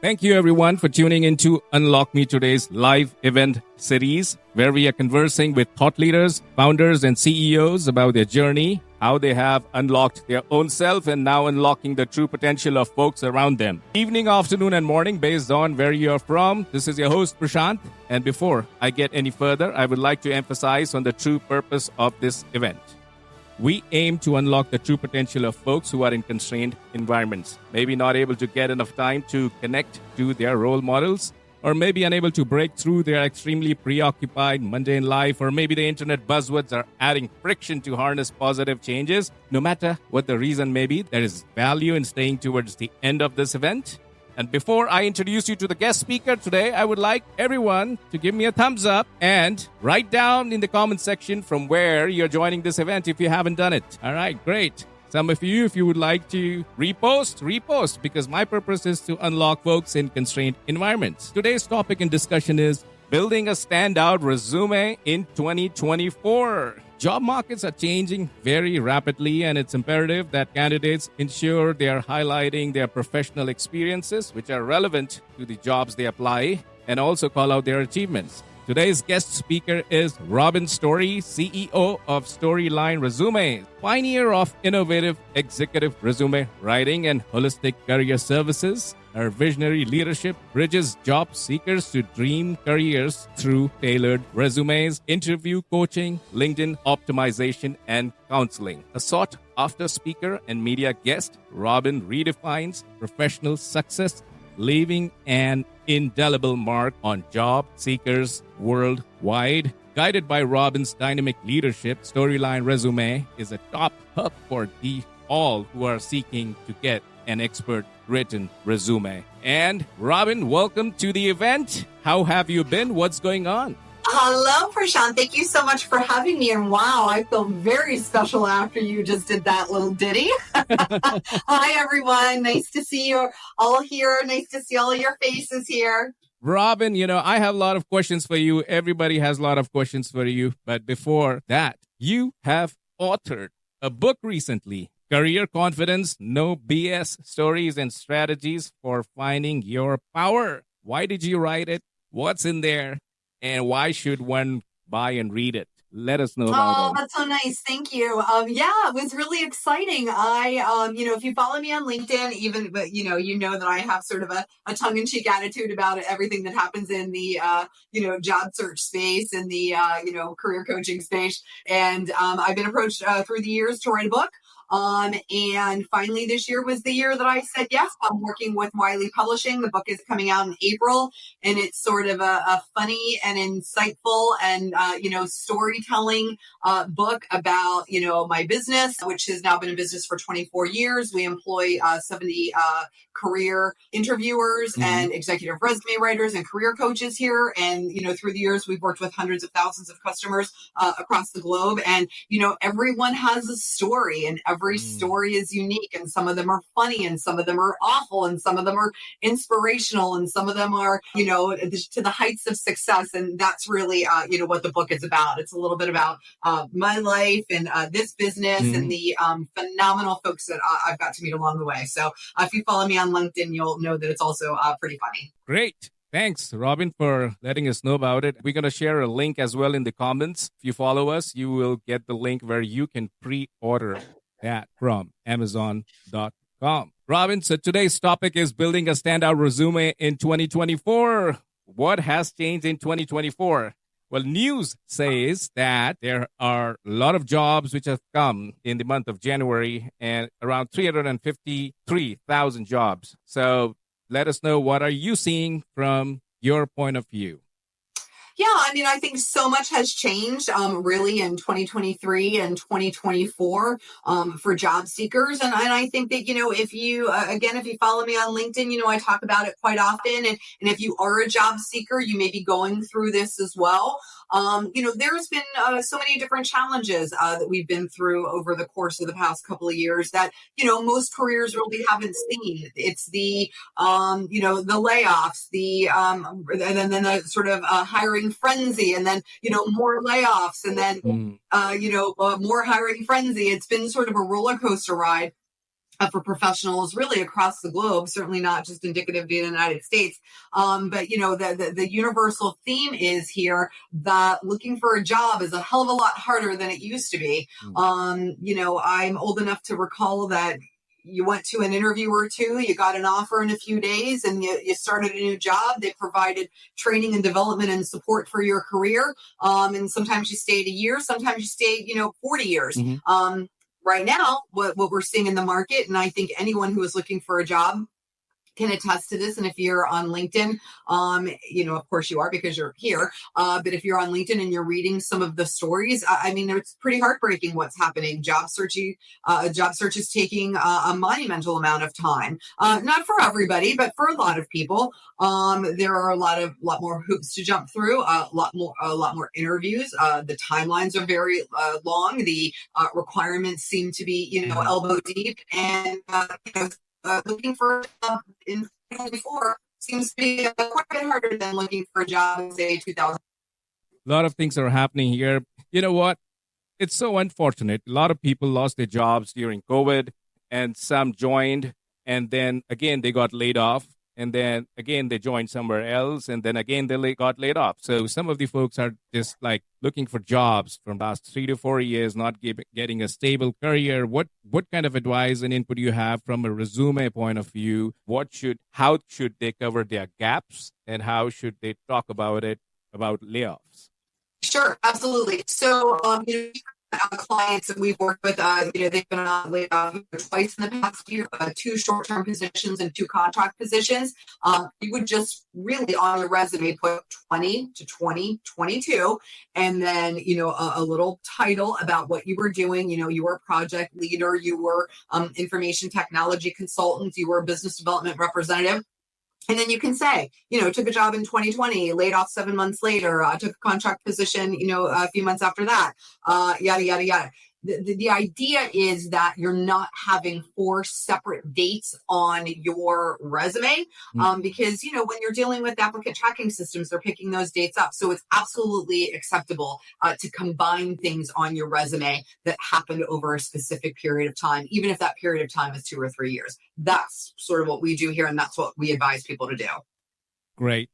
Thank you, everyone, for tuning into Unlock Me Today's live event series, where we are conversing with thought leaders, founders, and CEOs about their journey, how they have unlocked their own self, and now unlocking the true potential of folks around them. Evening, afternoon, and morning, based on where you're from. This is your host, Prashant. And before I get any further, I would like to emphasize on the true purpose of this event. We aim to unlock the true potential of folks who are in constrained environments, maybe not able to get enough time to connect to their role models, or maybe unable to break through their extremely preoccupied, mundane life, or maybe the internet buzzwords are adding friction to harness positive changes. No matter what the reason may be, there is value in staying towards the end of this event. And before I introduce you to the guest speaker today, I would like everyone to give me a thumbs up and write down in the comment section from where you're joining this event if you haven't done it. All right, great. Some of you, if you would like to repost, because my purpose is to unlock folks in constrained environments. Today's topic and discussion is building a standout resume in 2024. Job markets are changing very rapidly, and it's imperative that candidates ensure they are highlighting their professional experiences, which are relevant to the jobs they apply, and also call out their achievements. Today's guest speaker is Robynn Storey, CEO of Storeyline Resumes, pioneer of innovative executive resume writing and holistic career services. Her visionary leadership bridges job seekers to dream careers through tailored resumes, interview coaching, LinkedIn optimization, and counseling. A sought-after speaker and media guest, Robynn redefines professional success, leaving an indelible mark on job seekers worldwide. Guided by Robynn's dynamic leadership, Storeyline Resume is a top hub for all who are seeking to get an expert written resume. And Robynn, welcome to the event. How have you been? What's going on? Hello, Prashant. Thank you so much for having me. And wow, I feel very special after you just did that little ditty. Hi, everyone. Nice to see you all here. Nice to see all of your faces here. Robynn, I have a lot of questions for you. Everybody has a lot of questions for you. But before that, you have authored a book recently, Career Confidence, No BS Stories and Strategies for Finding Your Power. Why did you write it? What's in there? And why should one buy and read it? Let us know about it. Oh, that's so nice. Thank you. Yeah, it was really exciting. If you follow me on LinkedIn, but you know that I have sort of a tongue-in-cheek attitude about everything that happens in the, job search space and the, career coaching space. And I've been approached through the years to write a book. And finally this year was the year that I said yes. I'm working with Wiley Publishing. The book is coming out in April, and it's sort of a funny and insightful and storytelling book about my business, which has now been in business for 24 years. We employ 70 career interviewers and executive resume writers and career coaches here. And through the years, we've worked with hundreds of thousands of customers across the globe. And everyone has a story, and every story is unique, and some of them are funny, and some of them are awful, and some of them are inspirational, and some of them are, to the heights of success. And that's really, what the book is about. It's a little bit about my life and this business and the phenomenal folks that I've got to meet along the way. So if you follow me on LinkedIn, you'll know that it's also pretty funny. Great. Thanks, Robynn, for letting us know about it. We're going to share a link as well in the comments. If you follow us, you will get the link where you can pre-order that from Amazon.com. Robynn, so today's topic is building a standout resume in 2024. What has changed in 2024? Well, news says that there are a lot of jobs which have come in the month of January, and around 353,000 jobs. So let us know, what are you seeing from your point of view? Yeah, I think so much has changed really in 2023 and 2024 for job seekers. And I think that, if you follow me on LinkedIn, I talk about it quite often. And if you are a job seeker, you may be going through this as well. There's been so many different challenges that we've been through over the course of the past couple of years that, most careers really haven't seen. It's the layoffs, and then the sort of hiring frenzy, and then, more layoffs, and then, more hiring frenzy. It's been sort of a roller coaster ride. for professionals really across the globe, certainly not just indicative of the United States. But the universal theme is here that looking for a job is a hell of a lot harder than it used to be. I'm old enough to recall that you went to an interview or two, you got an offer in a few days, and you started a new job. They provided training and development and support for your career. And sometimes you stayed a year, sometimes you stayed, 40 years. Right now, what we're seeing in the market, and I think anyone who is looking for a job can attest to this. And if you're on LinkedIn, of course you are because you're here. But if you're on LinkedIn and you're reading some of the stories, it's pretty heartbreaking what's happening. Job search is taking a monumental amount of time. Not for everybody, but for a lot of people. There are a lot more hoops to jump through. A lot more interviews. The timelines are very long. The requirements seem to be, elbow deep, and looking for a job in 2024 seems to be quite a bit harder than looking for a job in, say, 2000. A lot of things are happening here. You know what? It's so unfortunate. A lot of people lost their jobs during COVID, and some joined, and then again they got laid off, and then again they joined somewhere else, and then again they got laid off. So some of the folks are just like looking for jobs from last 3 to 4 years, not getting a stable career. What kind of advice and input do you have from a resume point of view? How should they cover their gaps, and how should they talk about layoffs? Sure, absolutely. So, clients that we've worked with, they've been laid off twice in the past year, 2 short-term positions and 2 contract positions. You would just really on your resume put 20 to 2022, and then, a little title about what you were doing. You were a project leader, you were information technology consultant, you were a business development representative. And then you can say, took a job in 2020, laid off 7 months later, took a contract position, a few months after that, yada, yada, yada. The idea is that you're not having 4 separate dates on your resume because, when you're dealing with applicant tracking systems, they're picking those dates up. So it's absolutely acceptable to combine things on your resume that happened over a specific period of time, even if that period of time is 2 or 3 years. That's sort of what we do here, and that's what we advise people to do. Great.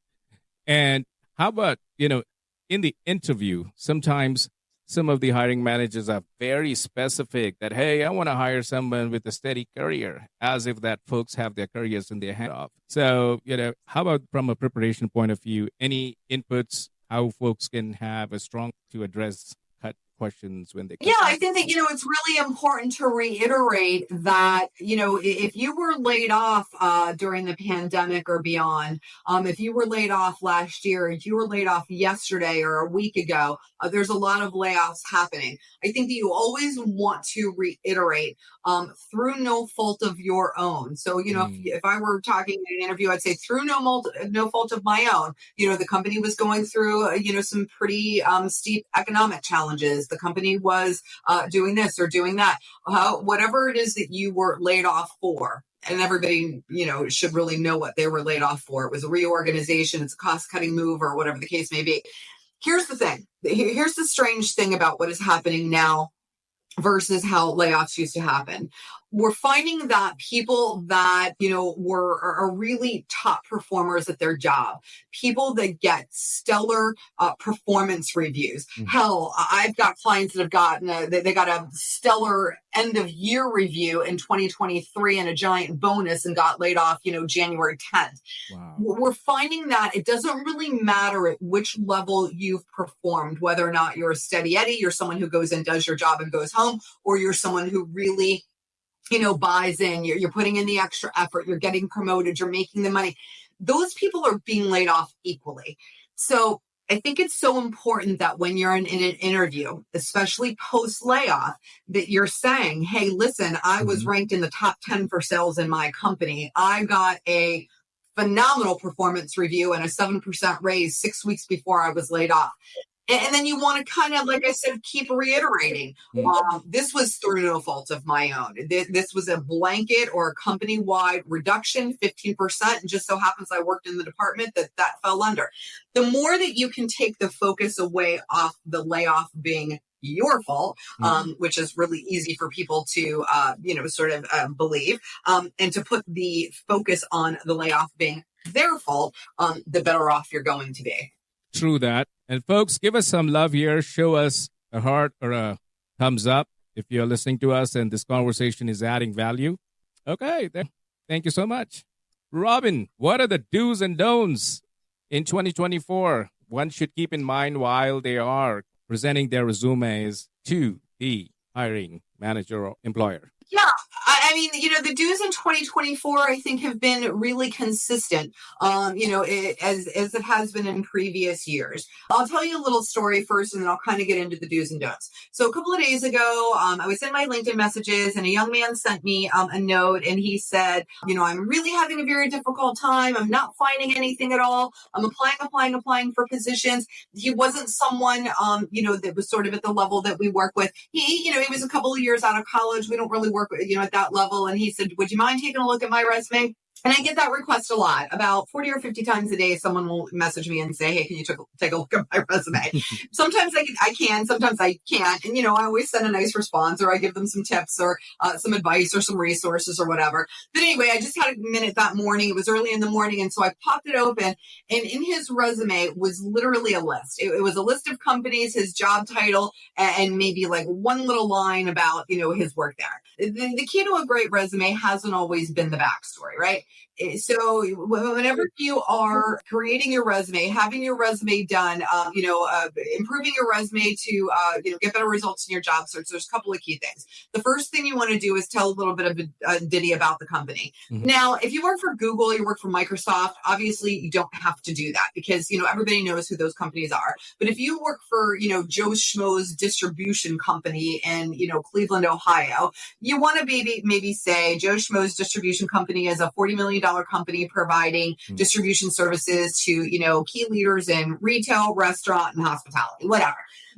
And how about, in the interview, sometimes some of the hiring managers are very specific that, hey, I want to hire someone with a steady career, as if that folks have their careers in their hand off. So, how about from a preparation point of view, any inputs, how folks can have a strong to address cut questions when they come? Yeah, I think that, it's really important to reiterate that, if you were laid off during the pandemic or beyond, if you were laid off last year, if you were laid off yesterday or a week ago, there's a lot of layoffs happening. I think that you always want to reiterate through no fault of your own. So, if I were talking in an interview, I'd say through no fault of my own. The company was going through, some pretty steep economic challenges. The company was doing this or doing that. Whatever it is that you were laid off for. And everybody, should really know what they were laid off for. It was a reorganization, it's a cost-cutting move, or whatever the case may be. Here's the thing. Here's the strange thing about what is happening now versus how layoffs used to happen. We're finding that people that, are really top performers at their job, people that get stellar performance reviews. Hell, I've got clients that have gotten, they got a stellar end of year review in 2023 and a giant bonus and got laid off, January 10th. Wow. We're finding that it doesn't really matter at which level you've performed, whether or not you're a steady Eddie, you're someone who goes and does your job and goes home, or you're someone who really buys in, you're putting in the extra effort, you're getting promoted, you're making the money. Those people are being laid off equally. So I think it's so important that when you're in an interview, especially post layoff, that you're saying, hey, listen, I was ranked in the top 10 for sales in my company. I got a phenomenal performance review and a 7% raise 6 weeks before I was laid off. And then you want to kind of, like I said, keep reiterating, this was through no fault of my own. This was a blanket or a company-wide reduction, 15%. And just so happens I worked in the department that fell under. The more that you can take the focus away off the layoff being your fault, which is really easy for people to, sort of believe, and to put the focus on the layoff being their fault, the better off you're going to be. True that. And folks, give us some love here. Show us a heart or a thumbs up if you're listening to us and this conversation is adding value. Okay, thank you so much. Robyn, what are the do's and don'ts in 2024 one should keep in mind while they are presenting their resumes to the hiring manager or employer? Yeah, I mean, the dues in 2024, I think, have been really consistent, as it has been in previous years. I'll tell you a little story first, and then I'll kind of get into the do's and don'ts. So a couple of days ago, I was in my LinkedIn messages, and a young man sent me a note, and he said, I'm really having a very difficult time. I'm not finding anything at all. I'm applying for positions. He wasn't someone, that was sort of at the level that we work with. He was a couple of years out of college. We don't really work, at that level. And he said, would you mind taking a look at my resume? And I get that request a lot. About 40 or 50 times a day, someone will message me and say, hey, can you take a look at my resume? Sometimes I can, sometimes I can't. And, I always send a nice response, or I give them some tips or some advice or some resources or whatever. But anyway, I just had a minute that morning. It was early in the morning. And so I popped it open. And in his resume was literally a list. It was a list of companies, his job title, and maybe like one little line about, his work there. The key to a great resume hasn't always been the backstory, right? So whenever you are creating your resume, having your resume done, improving your resume to, get better results in your job search, there's a couple of key things. The first thing you want to do is tell a little bit of a ditty about the company. Mm-hmm. Now, if you work for Google, you work for Microsoft, obviously you don't have to do that because, everybody knows who those companies are. But if you work for, Joe Schmo's distribution company in, Cleveland, Ohio, you want to maybe say Joe Schmo's distribution company is a $40 million company providing distribution services to, key leaders in retail, restaurant, and hospitality, whatever.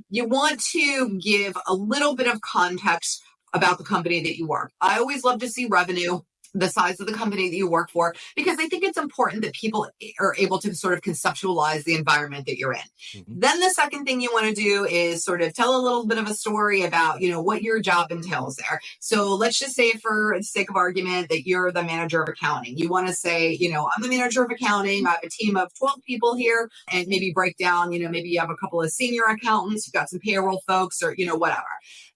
You want to give a little bit of context about the company that you work. I always love to see revenue, the size of the company that you work for, because I think it's important that people are able to sort of conceptualize the environment that you're in. Mm-hmm. Then the second thing you want to do is sort of tell a little bit of a story about, what your job entails there. So let's just say, for the sake of argument, that you're the manager of accounting. You want to say, I'm the manager of accounting. I have a team of 12 people here, and maybe break down, maybe you have a couple of senior accountants, you've got some payroll folks, or, whatever.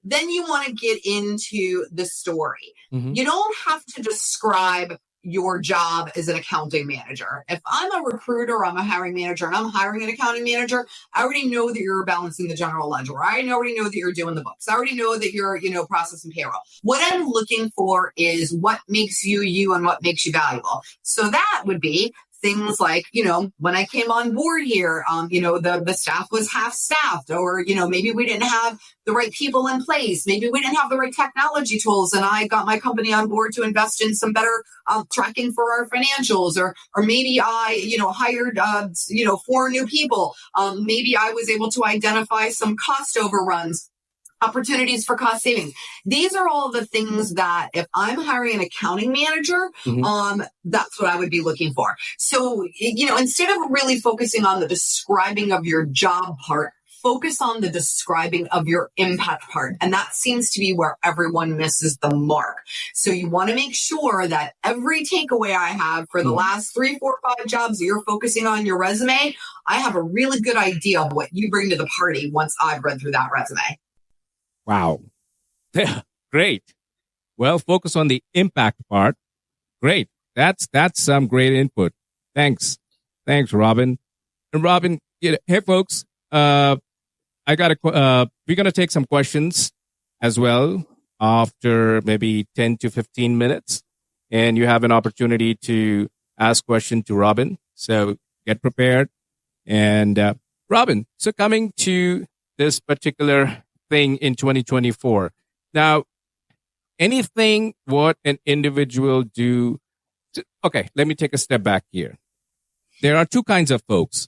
Then you want to get into the story. Mm-hmm. You don't have to describe your job as an accounting manager. If I'm a recruiter, I'm a hiring manager, and I'm hiring an accounting manager, I already know that you're balancing the general ledger. I already know that you're doing the books. I already know that you're, processing payroll. What I'm looking for is what makes you you and what makes you valuable. So that would be things like, when I came on board here, the staff was half staffed, or, maybe we didn't have the right people in place. Maybe we didn't have the right technology tools, and I got my company on board to invest in some better tracking for our financials, or maybe I, hired, 4 new people. Maybe I was able to identify some cost overruns, opportunities for cost savings. These are all the things that if I'm hiring an accounting manager, mm-hmm. That's what I would be looking for. So, instead of really focusing on the describing of your job part, focus on the describing of your impact part. And that seems to be where everyone misses the mark. So you want to make sure that every takeaway I have for the last 3, 4, 5 jobs that you're focusing on your resume, I have a really good idea of what you bring to the party once I've read through that resume. Wow. Great. Well, focus on the impact part. Great. That's some great input. Thanks, Robyn. And Robyn, hey folks, we're gonna take some questions as well after maybe 10 to 15 minutes, and you have an opportunity to ask questions to Robyn. So get prepared. And Robyn, so coming to this particular thing in 2024. Now, anything what an individual do. Okay, let me take a step back here. There are 2 kinds of folks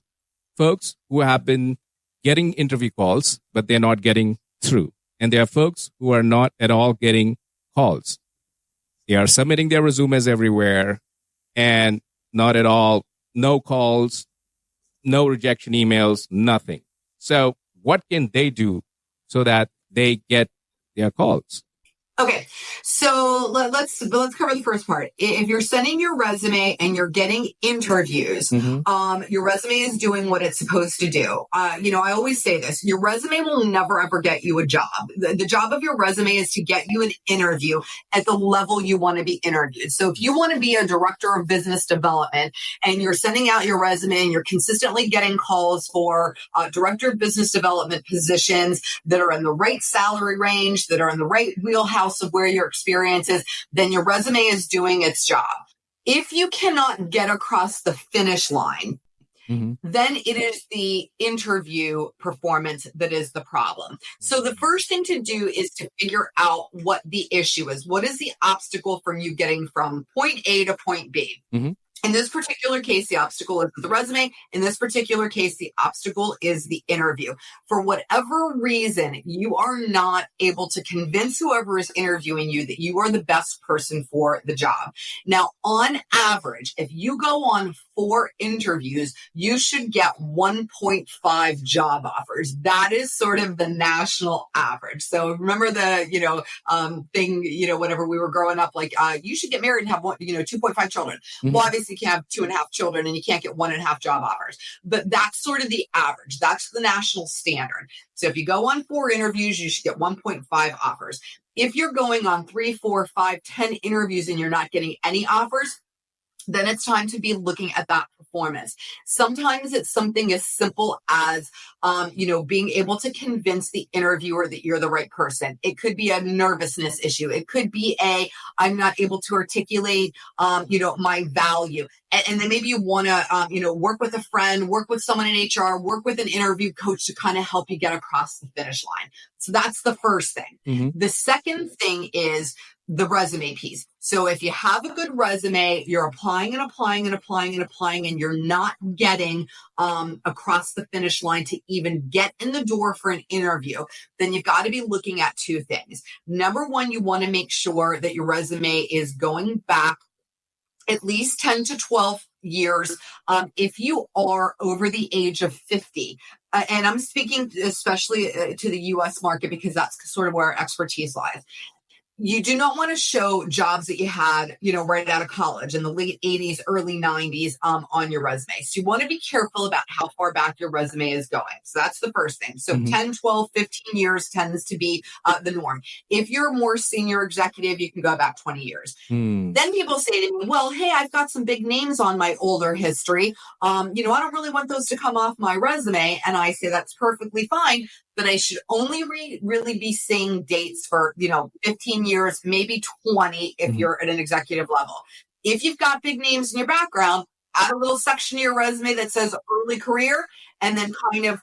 who have been getting interview calls, but they're not getting through. And there are folks who are not at all getting calls. They are submitting their resumes everywhere and not at all, no calls, no rejection emails, nothing. So what can they do so that they get their calls? Okay, so let's cover the first part. If you're sending your resume and you're getting interviews, your resume is doing what it's supposed to do. I always say this: your resume will never ever get you a job. The job of your resume is to get you an interview at the level you want to be interviewed. So if you want to be a director of business development and you're sending out your resume and you're consistently getting calls for director of business development positions that are in the right salary range, that are in the right wheelhouse of where your experience is, then your resume is doing its job. If you cannot get across the finish line, then it is the interview performance that is the problem. So the first thing to do is to figure out what the issue is. What is the obstacle from you getting from point A to point B? In this particular case, the obstacle is the resume. In this particular case, the obstacle is the interview. For whatever reason, you are not able to convince whoever is interviewing you that you are the best person for the job. Now, on average, if you go on 4 interviews, you should get 1.5 job offers. That is sort of the national average. So remember the, thing, whenever we were growing up, like, you should get married and have 2.5 children. Well, obviously you can have 2.5 children and you can't get 1.5 job offers, but that's sort of the average. That's the national standard. So if you go on 4 interviews, you should get 1.5 offers. If you're going on 3, 4, 5, 10 interviews and you're not getting any offers, then it's time to be looking at that performance. Sometimes it's something as simple as, being able to convince the interviewer that you're the right person. It could be a nervousness issue. It could be I'm not able to articulate, my value. And then maybe you want to, work with a friend, work with someone in HR, work with an interview coach to kind of help you get across the finish line. So that's the first thing. The second thing is the resume piece. So if you have a good resume, you're applying and applying and applying and applying, and you're not getting across the finish line to even get in the door for an interview, then you've got to be looking at 2 things. Number one, you want to make sure that your resume is going back at least 10 to 12 years. If you are over the age of 50, and I'm speaking especially to the US market because that's sort of where our expertise lies. You do not want to show jobs that you had, right out of college in the late 80s, early 90s on your resume. So you want to be careful about how far back your resume is going. So that's the first thing. So 10, 12, 15 years tends to be the norm. If you're a more senior executive, you can go back 20 years. Then people say to me, well, hey, I've got some big names on my older history. I don't really want those to come off my resume. And I say that's perfectly fine. But I should only really be saying dates for, 15 years, maybe 20 if you're at an executive level. If you've got big names in your background, add a little section to your resume that says early career, and then kind of,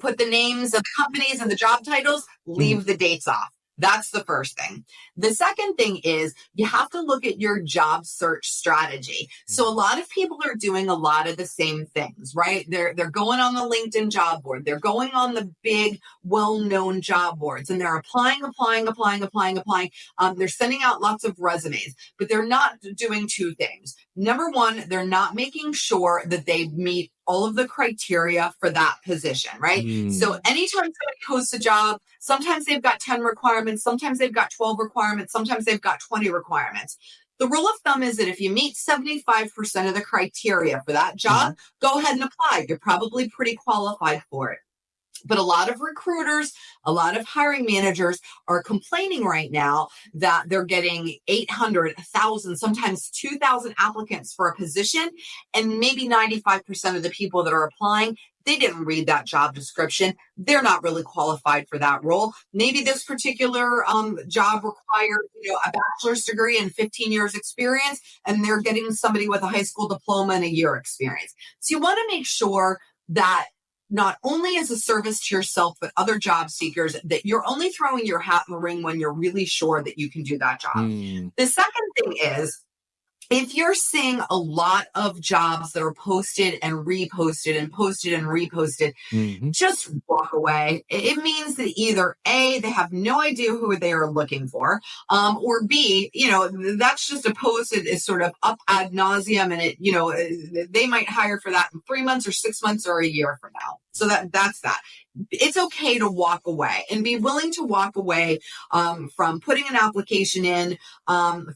put the names of the companies and the job titles, leave the dates off. That's the first thing. The second thing is you have to look at your job search strategy. So a lot of people are doing a lot of the same things, right? They're going on the LinkedIn job board. They're going on the big, well-known job boards, and they're applying. They're sending out lots of resumes, but they're not doing 2 things. Number one, they're not making sure that they meet all of the criteria for that position, right? So anytime somebody posts a job, sometimes they've got 10 requirements, sometimes they've got 12 requirements, sometimes they've got 20 requirements. The rule of thumb is that if you meet 75% of the criteria for that job, go ahead and apply. You're probably pretty qualified for it. But a lot of recruiters, a lot of hiring managers are complaining right now that they're getting 800, 1,000, sometimes 2,000 applicants for a position. And maybe 95% of the people that are applying, they didn't read that job description. They're not really qualified for that role. Maybe this particular job requires, a bachelor's degree and 15 years experience, and they're getting somebody with a high school diploma and a year experience. So you want to make sure that not only as a service to yourself, but other job seekers, that you're only throwing your hat in the ring when you're really sure that you can do that job. The second thing is, if you're seeing a lot of jobs that are posted and reposted and posted and reposted, just walk away. It means that either A, they have no idea who they are looking for, or B, that's just a post that is sort of up ad nauseum, and they might hire for that in 3 months or 6 months or a year from now. So that's that. It's okay to walk away and be willing to walk away from putting an application in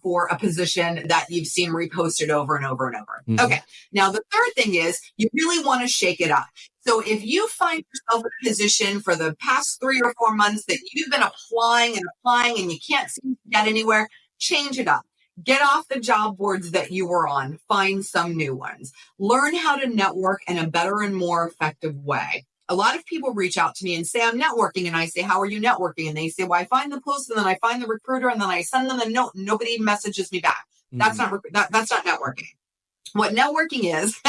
for a position that you've seen reposted over and over and over. Mm-hmm. Okay. Now, the third thing is you really want to shake it up. So if you find yourself in a position for the past 3 or 4 months that you've been applying and you can't seem to get anywhere, change it up. Get off the job boards that you were on. Find some new ones. Learn how to network in a better and more effective way. A lot of people reach out to me and say, I'm networking. And I say, how are you networking? And they say, well, I find the post and then I find the recruiter and then I send them a note and nobody messages me back. That's not networking. What networking is,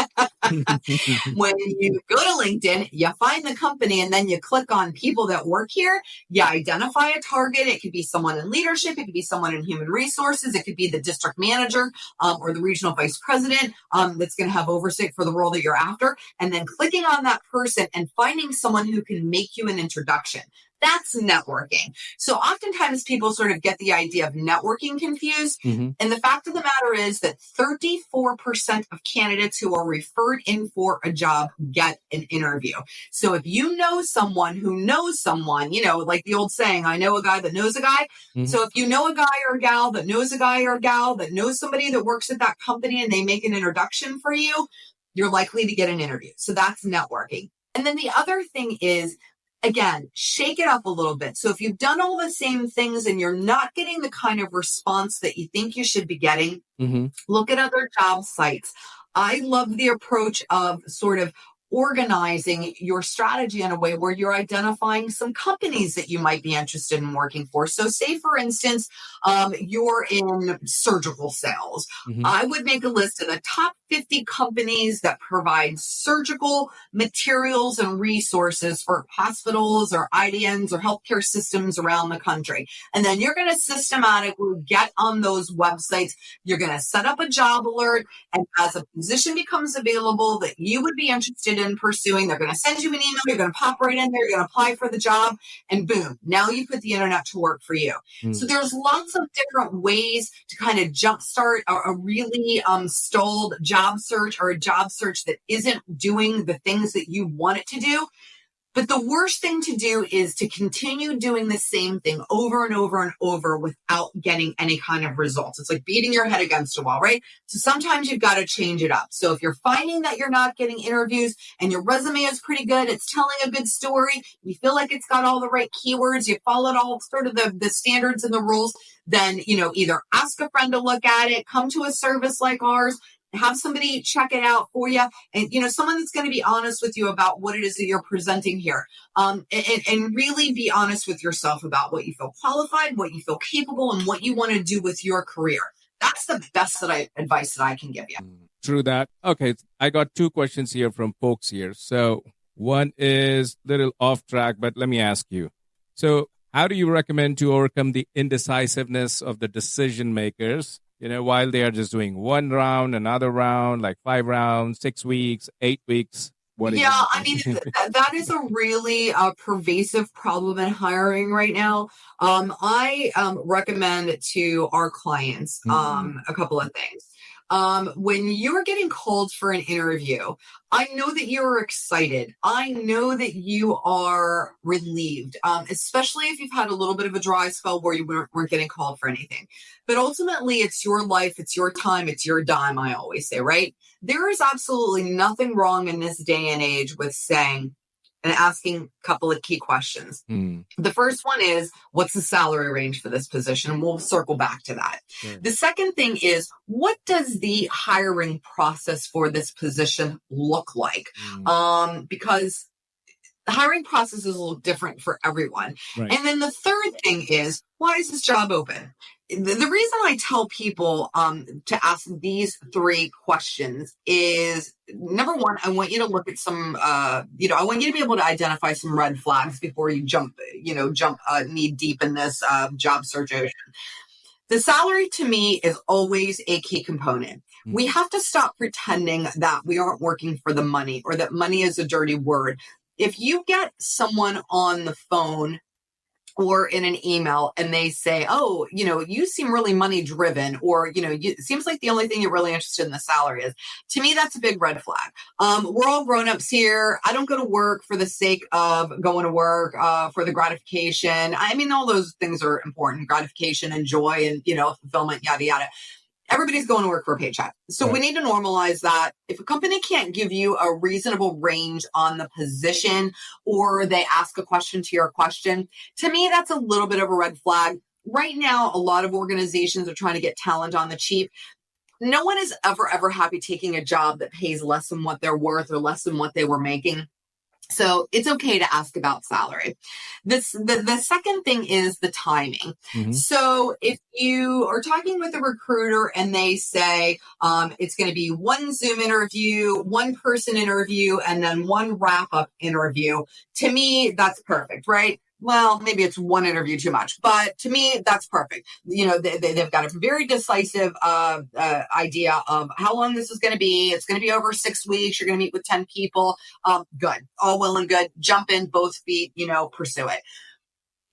when you go to LinkedIn, you find the company and then you click on people that work here. You identify a target. It could be someone in leadership. It could be someone in human resources. It could be the district manager or the regional vice president that's going to have oversight for the role that you're after. And then clicking on that person and finding someone who can make you an introduction. That's networking. So oftentimes people sort of get the idea of networking confused. Mm-hmm. And the fact of the matter is that 34% of candidates who are referred in for a job get an interview. So if you know someone who knows someone, like the old saying, I know a guy that knows a guy. Mm-hmm. So if you know a guy or a gal that knows a guy or a gal that knows somebody that works at that company and they make an introduction for you, you're likely to get an interview. So that's networking. And then the other thing is, again, shake it up a little bit. So if you've done all the same things and you're not getting the kind of response that you think you should be getting, Mm-hmm. look at other job sites. I love the approach of sort of organizing your strategy in a way where you're identifying some companies that you might be interested in working for. So say, for instance, you're in surgical sales. Mm-hmm. I would make a list of the top 50 companies that provide surgical materials and resources for hospitals or IDNs or healthcare systems around the country. And then you're going to systematically get on those websites. You're going to set up a job alert. And as a position becomes available that you would be interested in pursuing, they're going to send you an email. You're going to pop right in there. You're going to apply for the job. And boom, now you put the internet to work for you. Mm-hmm. So there's lots of different ways to kind of jumpstart a really stalled job search or a job search that isn't doing the things that you want it to do. But the worst thing to do is to continue doing the same thing over and over and over without getting any kind of results. It's like beating your head against a wall, right? So sometimes you've got to change it up. So if you're finding that you're not getting interviews and your resume is pretty good, it's telling a good story, you feel like it's got all the right keywords, you followed all sort of the standards and the rules, then, either ask a friend to look at it, come to a service like ours, have somebody check it out for you. And, someone that's going to be honest with you about what it is that you're presenting here. And really be honest with yourself about what you feel qualified, what you feel capable, and what you want to do with your career. That's the best advice that I can give you. True that. Okay. I got 2 questions here from folks here. So one is a little off track, but let me ask you. So how do you recommend to overcome the indecisiveness of the decision makers? While they are just doing one round, another round, like 5 rounds, 6 weeks, 8 weeks. That is a really pervasive problem in hiring right now. I recommend to our clients a couple of things. When you're getting called for an interview, I know that you're excited. I know that you are relieved, especially if you've had a little bit of a dry spell where you weren't getting called for anything. But ultimately, it's your life, it's your time, it's your dime, I always say, right? There is absolutely nothing wrong in this day and age with saying and asking a couple of key questions. The first one is, what's the salary range for this position? And we'll circle back to that. Sure. The second thing is, what does the hiring process for this position look like? Because the hiring process is a little different for everyone. Right. And then the third thing is, why is this job open? The reason I tell people to ask these 3 questions is, number one, I want you to look at some, I want you to be able to identify some red flags before you jump knee deep in this job search ocean. The salary to me is always a key component. We have to stop pretending that we aren't working for the money or that money is a dirty word. If you get someone on the phone or in an email and they say, oh, you seem really money driven, or, it seems like the only thing you're really interested in the salary is, to me, that's a big red flag. We're all grown-ups here. I don't go to work for the sake of going to work, for the gratification. I mean, all those things are important, gratification and joy and, fulfillment, yada, yada. Everybody's going to work for a paycheck. So we need to normalize that. If a company can't give you a reasonable range on the position, or they ask a question to your question, to me, that's a little bit of a red flag. Right now, a lot of organizations are trying to get talent on the cheap. No one is ever happy taking a job that pays less than what they're worth or less than what they were making. So it's okay to ask about salary. The second thing is the timing. Mm-hmm. So if you are talking with a recruiter and they say it's going to be one Zoom interview, one person interview, and then one wrap-up interview, to me, that's perfect, right? Well, maybe it's one interview too much, but to me, that's perfect. They've got a very decisive idea of how long this is going to be. It's going to be over 6 weeks. You're going to meet with 10 people. Good. All well and good. Jump in, both feet, pursue it.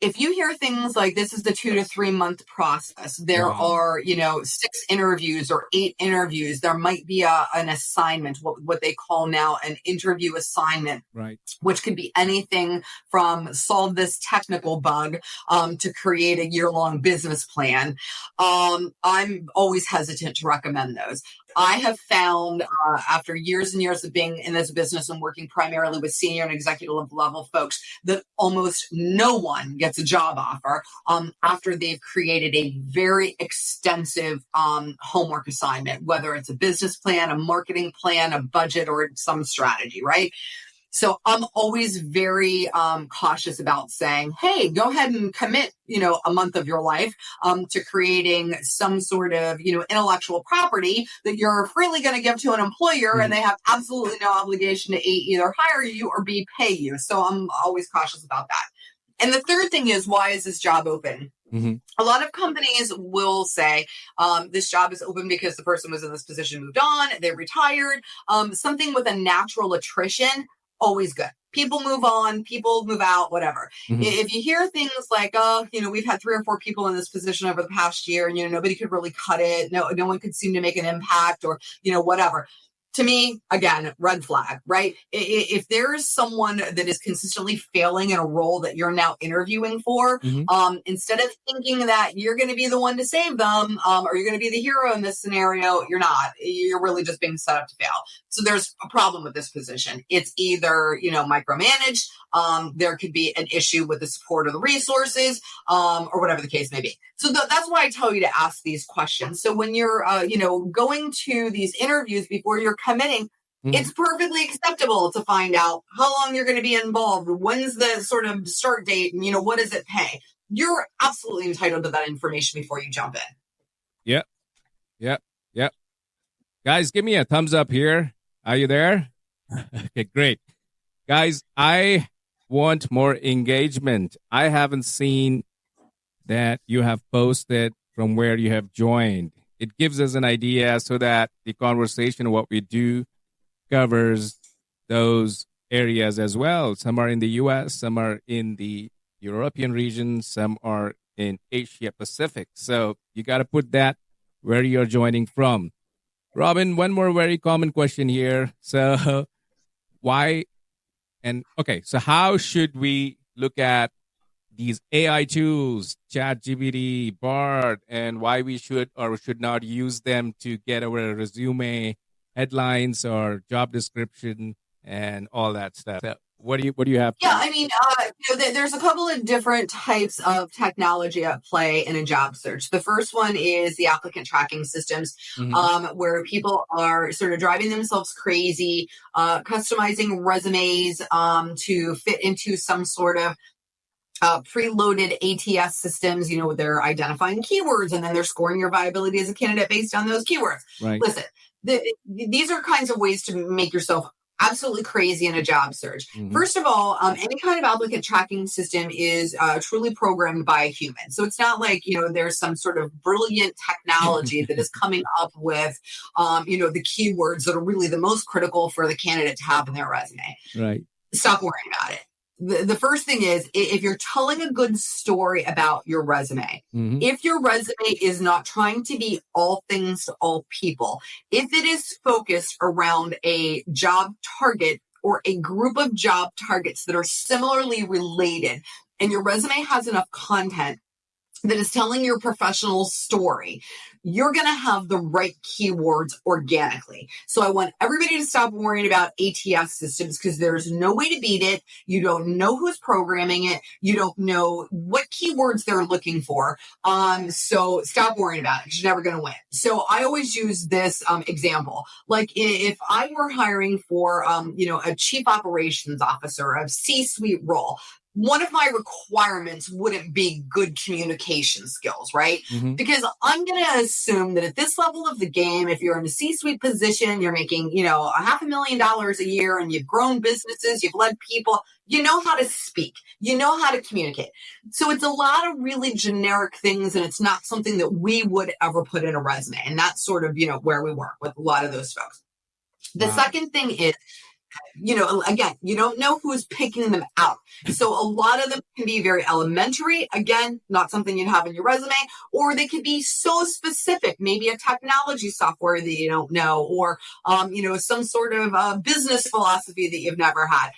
If you hear things like this is the 2 to 3 month process, there are, 6 interviews or 8 interviews, there might be an assignment, what they call now an interview assignment, right? Which could be anything from solve this technical bug to create a year-long business plan. I'm always hesitant to recommend those. I have found after years and years of being in this business and working primarily with senior and executive level folks that almost no one gets a job offer after they've created a very extensive homework assignment, whether it's a business plan, a marketing plan, a budget, or some strategy, right? So I'm always very cautious about saying, hey, go ahead and commit, a month of your life to creating some sort of, intellectual property that you're freely going to give to an employer, and they have absolutely no obligation to A, either hire you or B, pay you. So I'm always cautious about that. And the third thing is, why is this job open? Mm-hmm. A lot of companies will say this job is open because the person was in this position, moved on, they retired, something with a natural attrition. Always good. People move on, people move out, whatever. Mm-hmm. If you hear things like, oh, we've had 3 or 4 people in this position over the past year, and, nobody could really cut it. No one could seem to make an impact, or, whatever. To me, again, red flag, right? If there is someone that is consistently failing in a role that you're now interviewing for, instead of thinking that you're going to be the one to save them, or you're going to be the hero in this scenario, you're not. You're really just being set up to fail. So there's a problem with this position. It's either, micromanaged, there could be an issue with the support of the resources, or whatever the case may be. So that's why I tell you to ask these questions. So when you're, going to these interviews before you're committing, it's perfectly acceptable to find out how long you're going to be involved. When's the sort of start date, and, what does it pay? You're absolutely entitled to that information before you jump in. Yep. Guys, give me a thumbs up here. Are you there? Okay, great. Guys, I want more engagement. I haven't seen that you have posted from where you have joined. It gives us an idea so that the conversation, what we do, covers those areas as well. Some are in the US, some are in the European region, some are in Asia Pacific. So you got to put that where you're joining from. Robyn, one more very common question here. So so how should we look at these AI tools, ChatGPT, Bard, and why we should or should not use them to get our resume headlines or job description and all that stuff? So what do you have? Yeah, I mean, there's a couple of different types of technology at play in a job search. The first one is the applicant tracking systems, where people are sort of driving themselves crazy, customizing resumes to fit into some sort of preloaded ATS systems. They're identifying keywords, and then they're scoring your viability as a candidate based on those keywords. Right. Listen, these are kinds of ways to make yourself absolutely crazy in a job search. First of all, any kind of applicant tracking system is truly programmed by a human. So it's not like, there's some sort of brilliant technology that is coming up with, the keywords that are really the most critical for the candidate to have in their resume. Right. Stop worrying about it. the first thing is, if you're telling a good story about your resume, if your resume is not trying to be all things to all people, if it is focused around a job target or a group of job targets that are similarly related, and your resume has enough content that is telling your professional story, you're going to have the right keywords organically. So I want everybody to stop worrying about ATS systems, because there's no way to beat it. You don't know who's programming it. You don't know what keywords they're looking for. So stop worrying about it, because you're never going to win. So I always use this example. Like if I were hiring for, a chief operations officer, a C-suite role, one of my requirements wouldn't be good communication skills, right? Because I'm going to assume that at this level of the game, if you're in a C-suite position, you're making, $500,000 a year, and you've grown businesses, you've led people, you know how to speak, you know how to communicate. So it's a lot of really generic things, and it's not something that we would ever put in a resume. And that's sort of, where we work with a lot of those folks. The second thing is, again, you don't know who's picking them out. So a lot of them can be very elementary. Again, not something you'd have in your resume, or they could be so specific, maybe a technology software that you don't know, or, some sort of business philosophy that you've never had.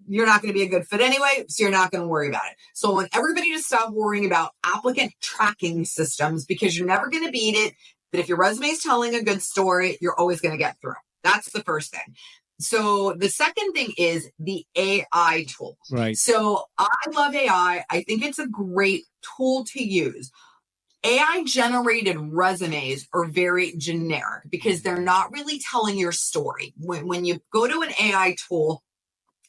You're not going to be a good fit anyway, so you're not going to worry about it. So I want everybody to stop worrying about applicant tracking systems, because you're never going to beat it. But if your resume is telling a good story, you're always going to get through. That's the first thing. So the second thing is the AI tools. Right. So I love AI. I think it's a great tool to use. AI generated resumes are very generic because they're not really telling your story. When you go to an AI tool,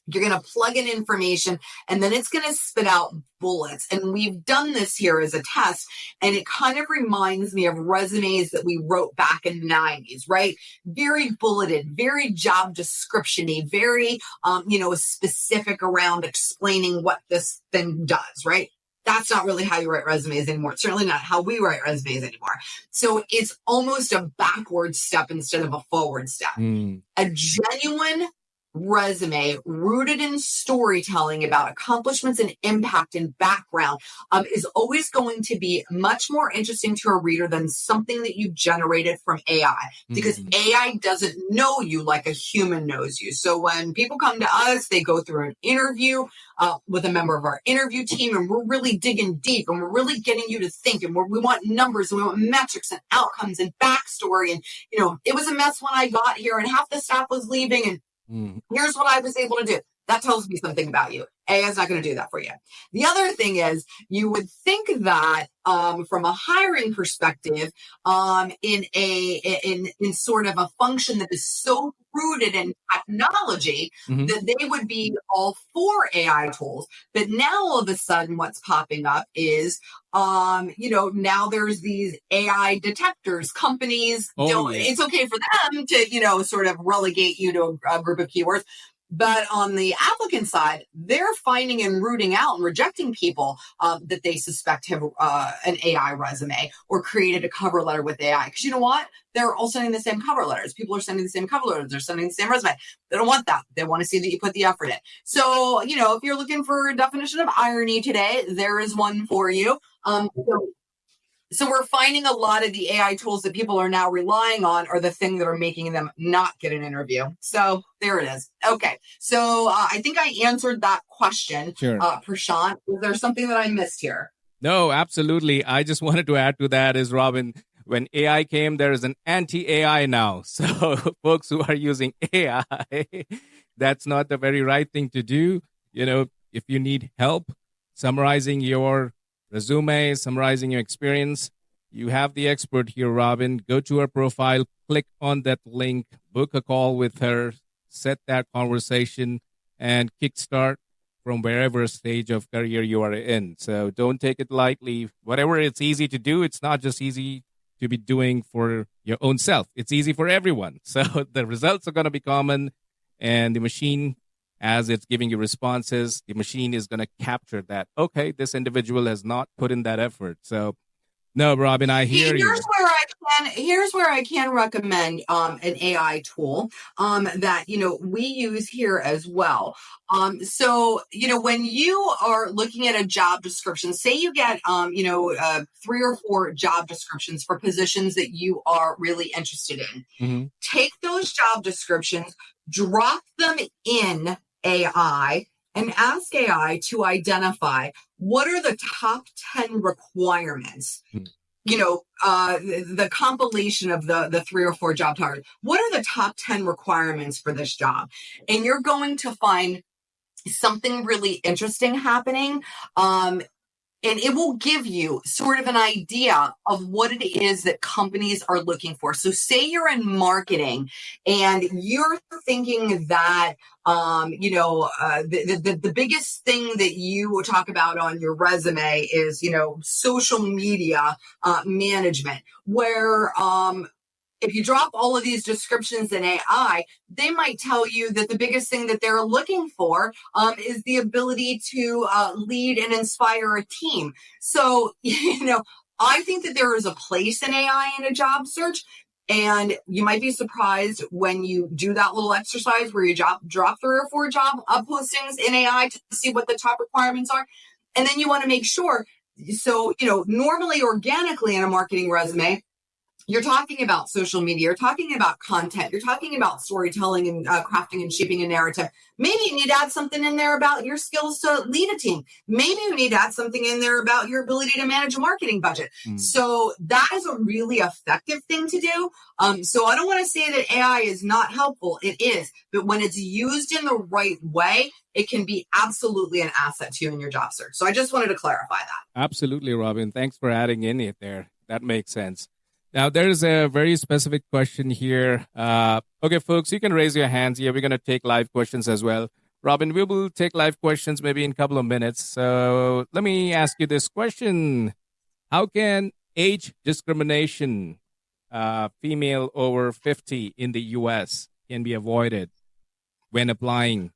you're going to plug in information, and then it's going to spit out bullets. And we've done this here as a test, and it kind of reminds me of resumes that we wrote back in the 90s, right? Very bulleted, very job description-y, very, specific around explaining what this thing does, right? That's not really how you write resumes anymore. It's certainly not how we write resumes anymore. So it's almost a backward step instead of a forward step. A genuine resume rooted in storytelling about accomplishments and impact and background is always going to be much more interesting to a reader than something that you generated from AI, because AI doesn't know you like a human knows you. So when people come to us, they go through an interview with a member of our interview team, and we're really digging deep, and we're really getting you to think, and we want numbers, and we want metrics and outcomes and backstory. And, it was a mess when I got here, and half the staff was leaving, and here's what I was able to do. That tells me something about you. AI is not going to do that for you. The other thing is, you would think that from a hiring perspective, in sort of a function that is so rooted in technology, that they would be all for AI tools. But now all of a sudden, what's popping up is, now there's these AI detectors. Companies it's okay for them to, sort of relegate you to a group of keywords. But on the applicant side, they're finding and rooting out and rejecting people that they suspect have an AI resume or created a cover letter with AI. Because you know what? They're all sending the same cover letters. People are sending the same cover letters. They're sending the same resume. They don't want that. They want to see that you put the effort in. So, if you're looking for a definition of irony today, there is one for you. So we're finding a lot of the AI tools that people are now relying on are the thing that are making them not get an interview. So there it is. Okay. So I think I answered that question. Sure. Prashant, is there something that I missed here? No, absolutely. I just wanted to add to that is, Robynn, when AI came, there is an anti-AI now. So folks who are using AI, that's not the very right thing to do. If you need help summarizing your resume, summarizing your experience, you have the expert here, Robynn. Go to her profile, click on that link, book a call with her, set that conversation, and kickstart from wherever stage of career you are in. So don't take it lightly. Whatever it's easy to do, it's not just easy to be doing for your own self. It's easy for everyone. So the results are going to be common, and the machine, as it's giving you responses, the machine is going to capture that, okay, this individual has not put in that effort. So No, Robyn, I hear you. Here's where I can recommend an AI tool that we use here as well. So when you are looking at a job description, say you get 3 or 4 job descriptions for positions that you are really interested in. Mm-hmm. Take those job descriptions, drop them in AI, and ask AI to identify what are the top 10 requirements. Mm-hmm. The compilation of the 3 or 4 job titles. What are the top 10 requirements for this job? And you're going to find something really interesting happening. And it will give you sort of an idea of what it is that companies are looking for. So say you're in marketing and you're thinking that, the biggest thing that you talk about on your resume is, social media management, where, if you drop all of these descriptions in AI, they might tell you that the biggest thing that they're looking for is the ability to lead and inspire a team. So, I think that there is a place in AI in a job search. And you might be surprised when you do that little exercise where you drop 3 or 4 job postings in AI to see what the top requirements are. And then you want to make sure. So, normally organically in a marketing resume, you're talking about social media, you're talking about content, you're talking about storytelling and crafting and shaping a narrative. Maybe you need to add something in there about your skills to lead a team. Maybe you need to add something in there about your ability to manage a marketing budget. So that is a really effective thing to do. So I don't want to say that AI is not helpful. It is. But when it's used in the right way, it can be absolutely an asset to you in your job search. So I just wanted to clarify that. Absolutely, Robyn. Thanks for adding in it there. That makes sense. Now, there's a very specific question here. Okay, folks, you can raise your hands here. We're going to take live questions as well. Robyn, we will take live questions maybe in a couple of minutes. So let me ask you this question. How can age discrimination, female over 50 in the U.S. can be avoided when applying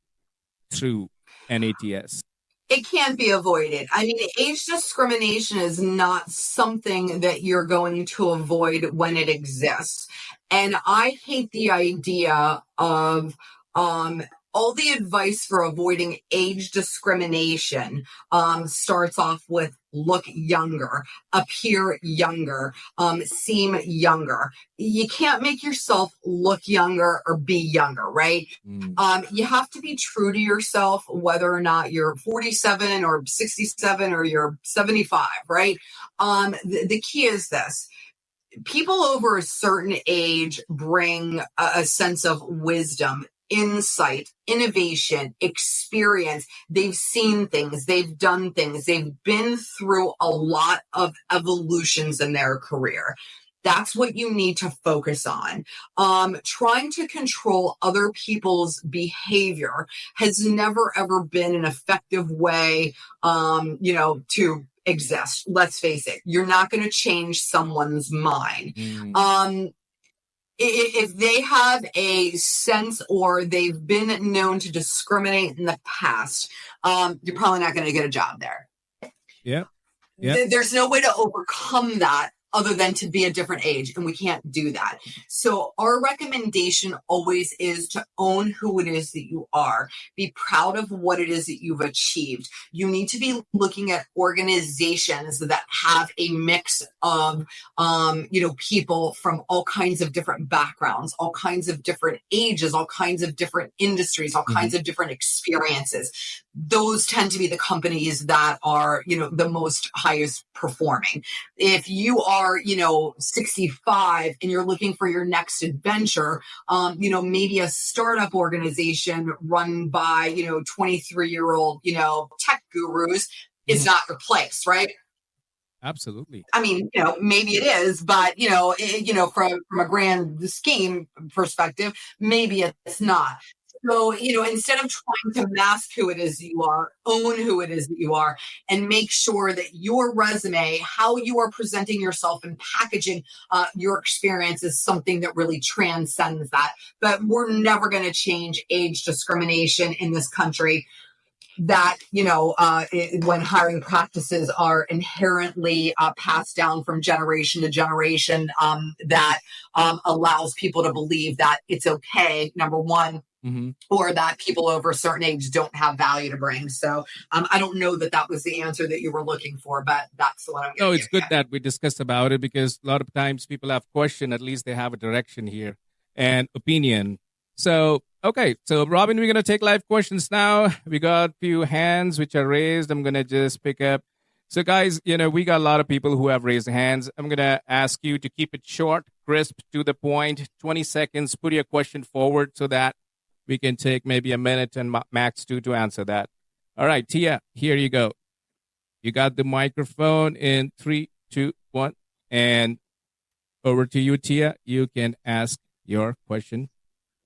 through NATS? It can't be avoided. I mean, age discrimination is not something that you're going to avoid when it exists. And I hate the idea of all the advice for avoiding age discrimination starts off with look younger, appear younger, seem younger. You can't make yourself look younger or be younger, right? You have to be true to yourself, whether or not you're 47 or 67 or you're 75, right? The key is this. People over a certain age bring a sense of wisdom, insight, innovation, experience. They've seen things, they've done things, they've been through a lot of evolutions in their career. That's what you need to focus on. Trying to control other people's behavior has never, ever been an effective way, to exist. Let's face it. You're not going to change someone's mind. If they have a sense or they've been known to discriminate in the past, you're probably not going to get a job there. Yeah. There's no way to overcome that other than to be a different age, and we can't do that. So our recommendation always is to own who it is that you are. Be proud of what it is that you've achieved. You need to be looking at organizations that have a mix of, people from all kinds of different backgrounds, all kinds of different ages, all kinds of different industries, all kinds of different experiences. Those tend to be the companies that are, the most highest performing. If you are, 65 and you're looking for your next adventure, maybe a startup organization run by, 23-year-old, tech gurus is not your place, right? Absolutely. I mean, maybe it is, but, from a grand scheme perspective, maybe it's not. So, instead of trying to mask who it is that you are, own who it is that you are, and make sure that your resume, how you are presenting yourself and packaging your experience is something that really transcends that. But we're never going to change age discrimination in this country. that, when hiring practices are inherently passed down from generation to generation, that allows people to believe that it's okay, number one, or that people over a certain age don't have value to bring. So I don't know that was the answer that you were looking for, but that's the one I'm going to No, it's good that we discussed about it, because a lot of times people have question, at least they have a direction here and opinion. So, okay. So Robyn, we're going to take live questions now. We got a few hands which are raised. I'm going to just pick up. So guys, we got a lot of people who have raised hands. I'm going to ask you to keep it short, crisp, to the point, 20 seconds, put your question forward so that we can take maybe a minute and max 2 to answer that. All right, Tia, here you go. You got the microphone in 3, 2, 1. And over to you, Tia. You can ask your question.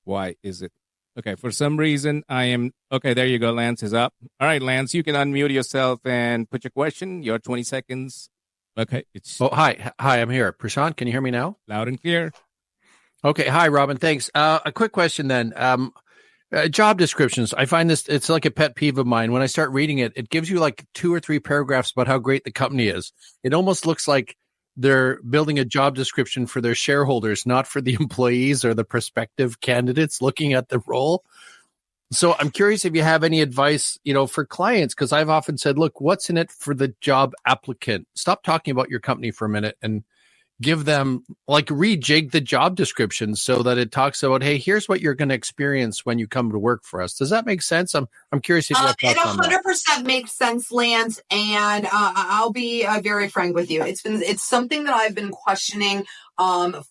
Why is it? Okay, for some reason, okay, there you go. Lance is up. All right, Lance, you can unmute yourself and put your question. Your 20 seconds. Okay. Hi, I'm here. Prashant, can you hear me now? Loud and clear. Okay, hi, Robyn. Thanks. A quick question then. Job descriptions. I find it's like a pet peeve of mine. When I start reading it, it gives you like 2 or 3 paragraphs about how great the company is. It almost looks like they're building a job description for their shareholders, not for the employees or the prospective candidates looking at the role. So I'm curious if you have any advice, for clients, because I've often said, look, what's in it for the job applicant? Stop talking about your company for a minute and give them, rejig the job description so that it talks about, hey, here's what you're going to experience when you come to work for us. Does that make sense? I'm curious if you have thoughts on that. It 100% makes sense, Lance, and I'll be very frank with you. It's something that I've been questioning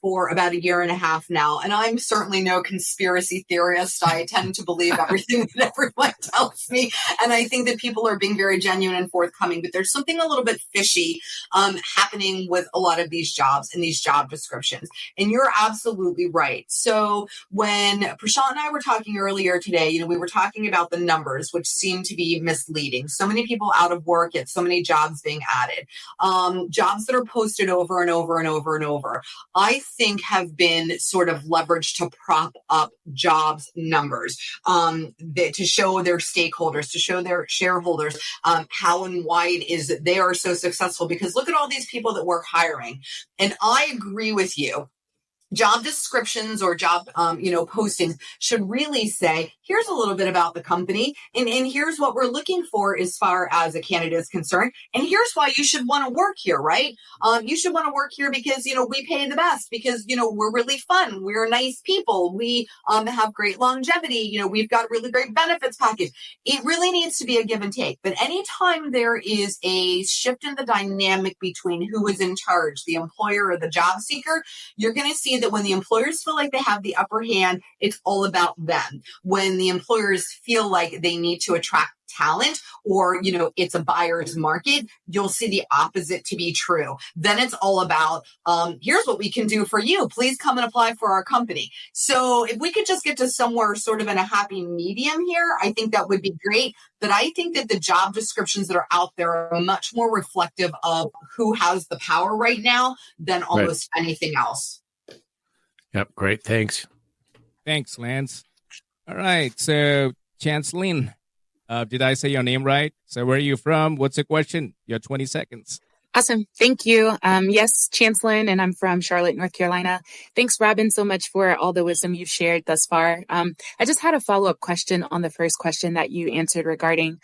for about 1.5 years now, and I'm certainly no conspiracy theorist. I tend to believe everything that everyone tells me, and I think that people are being very genuine and forthcoming, but there's something a little bit fishy happening with a lot of these jobs and these job descriptions, and you're absolutely right. So when Prashant and I were talking earlier today, we were talking about the numbers, which seem to be misleading. So many people out of work, yet so many jobs being added. Jobs that are posted over and over and over and over, I think have been sort of leveraged to prop up jobs numbers, to show their stakeholders, to show their shareholders how and why it is that they are so successful. Because look at all these people that we're hiring. And I agree with you. Job descriptions or job, postings should really say, here's a little bit about the company, and here's what we're looking for as far as a candidate is concerned, and here's why you should want to work here, right? You should want to work here because, we pay the best, because, we're really fun, we're nice people, we have great longevity, we've got a really great benefits package. It really needs to be a give and take. But anytime there is a shift in the dynamic between who is in charge, the employer or the job seeker, you're going to see that when the employers feel like they have the upper hand, it's all about them. When the employers feel like they need to attract talent, or, it's a buyer's market, you'll see the opposite to be true. Then it's all about, here's what we can do for you. Please come and apply for our company. So if we could just get to somewhere sort of in a happy medium here, I think that would be great. But I think that the job descriptions that are out there are much more reflective of who has the power right now than almost anything else. Yep. Great. Thanks. Thanks, Lance. All right. So, Chanceline, did I say your name right? So, where are you from? What's the question? Your 20 seconds. Awesome. Thank you. Yes, Chanceline, and I'm from Charlotte, North Carolina. Thanks, Robyn, so much for all the wisdom you've shared thus far. I just had a follow-up question on the first question that you answered regarding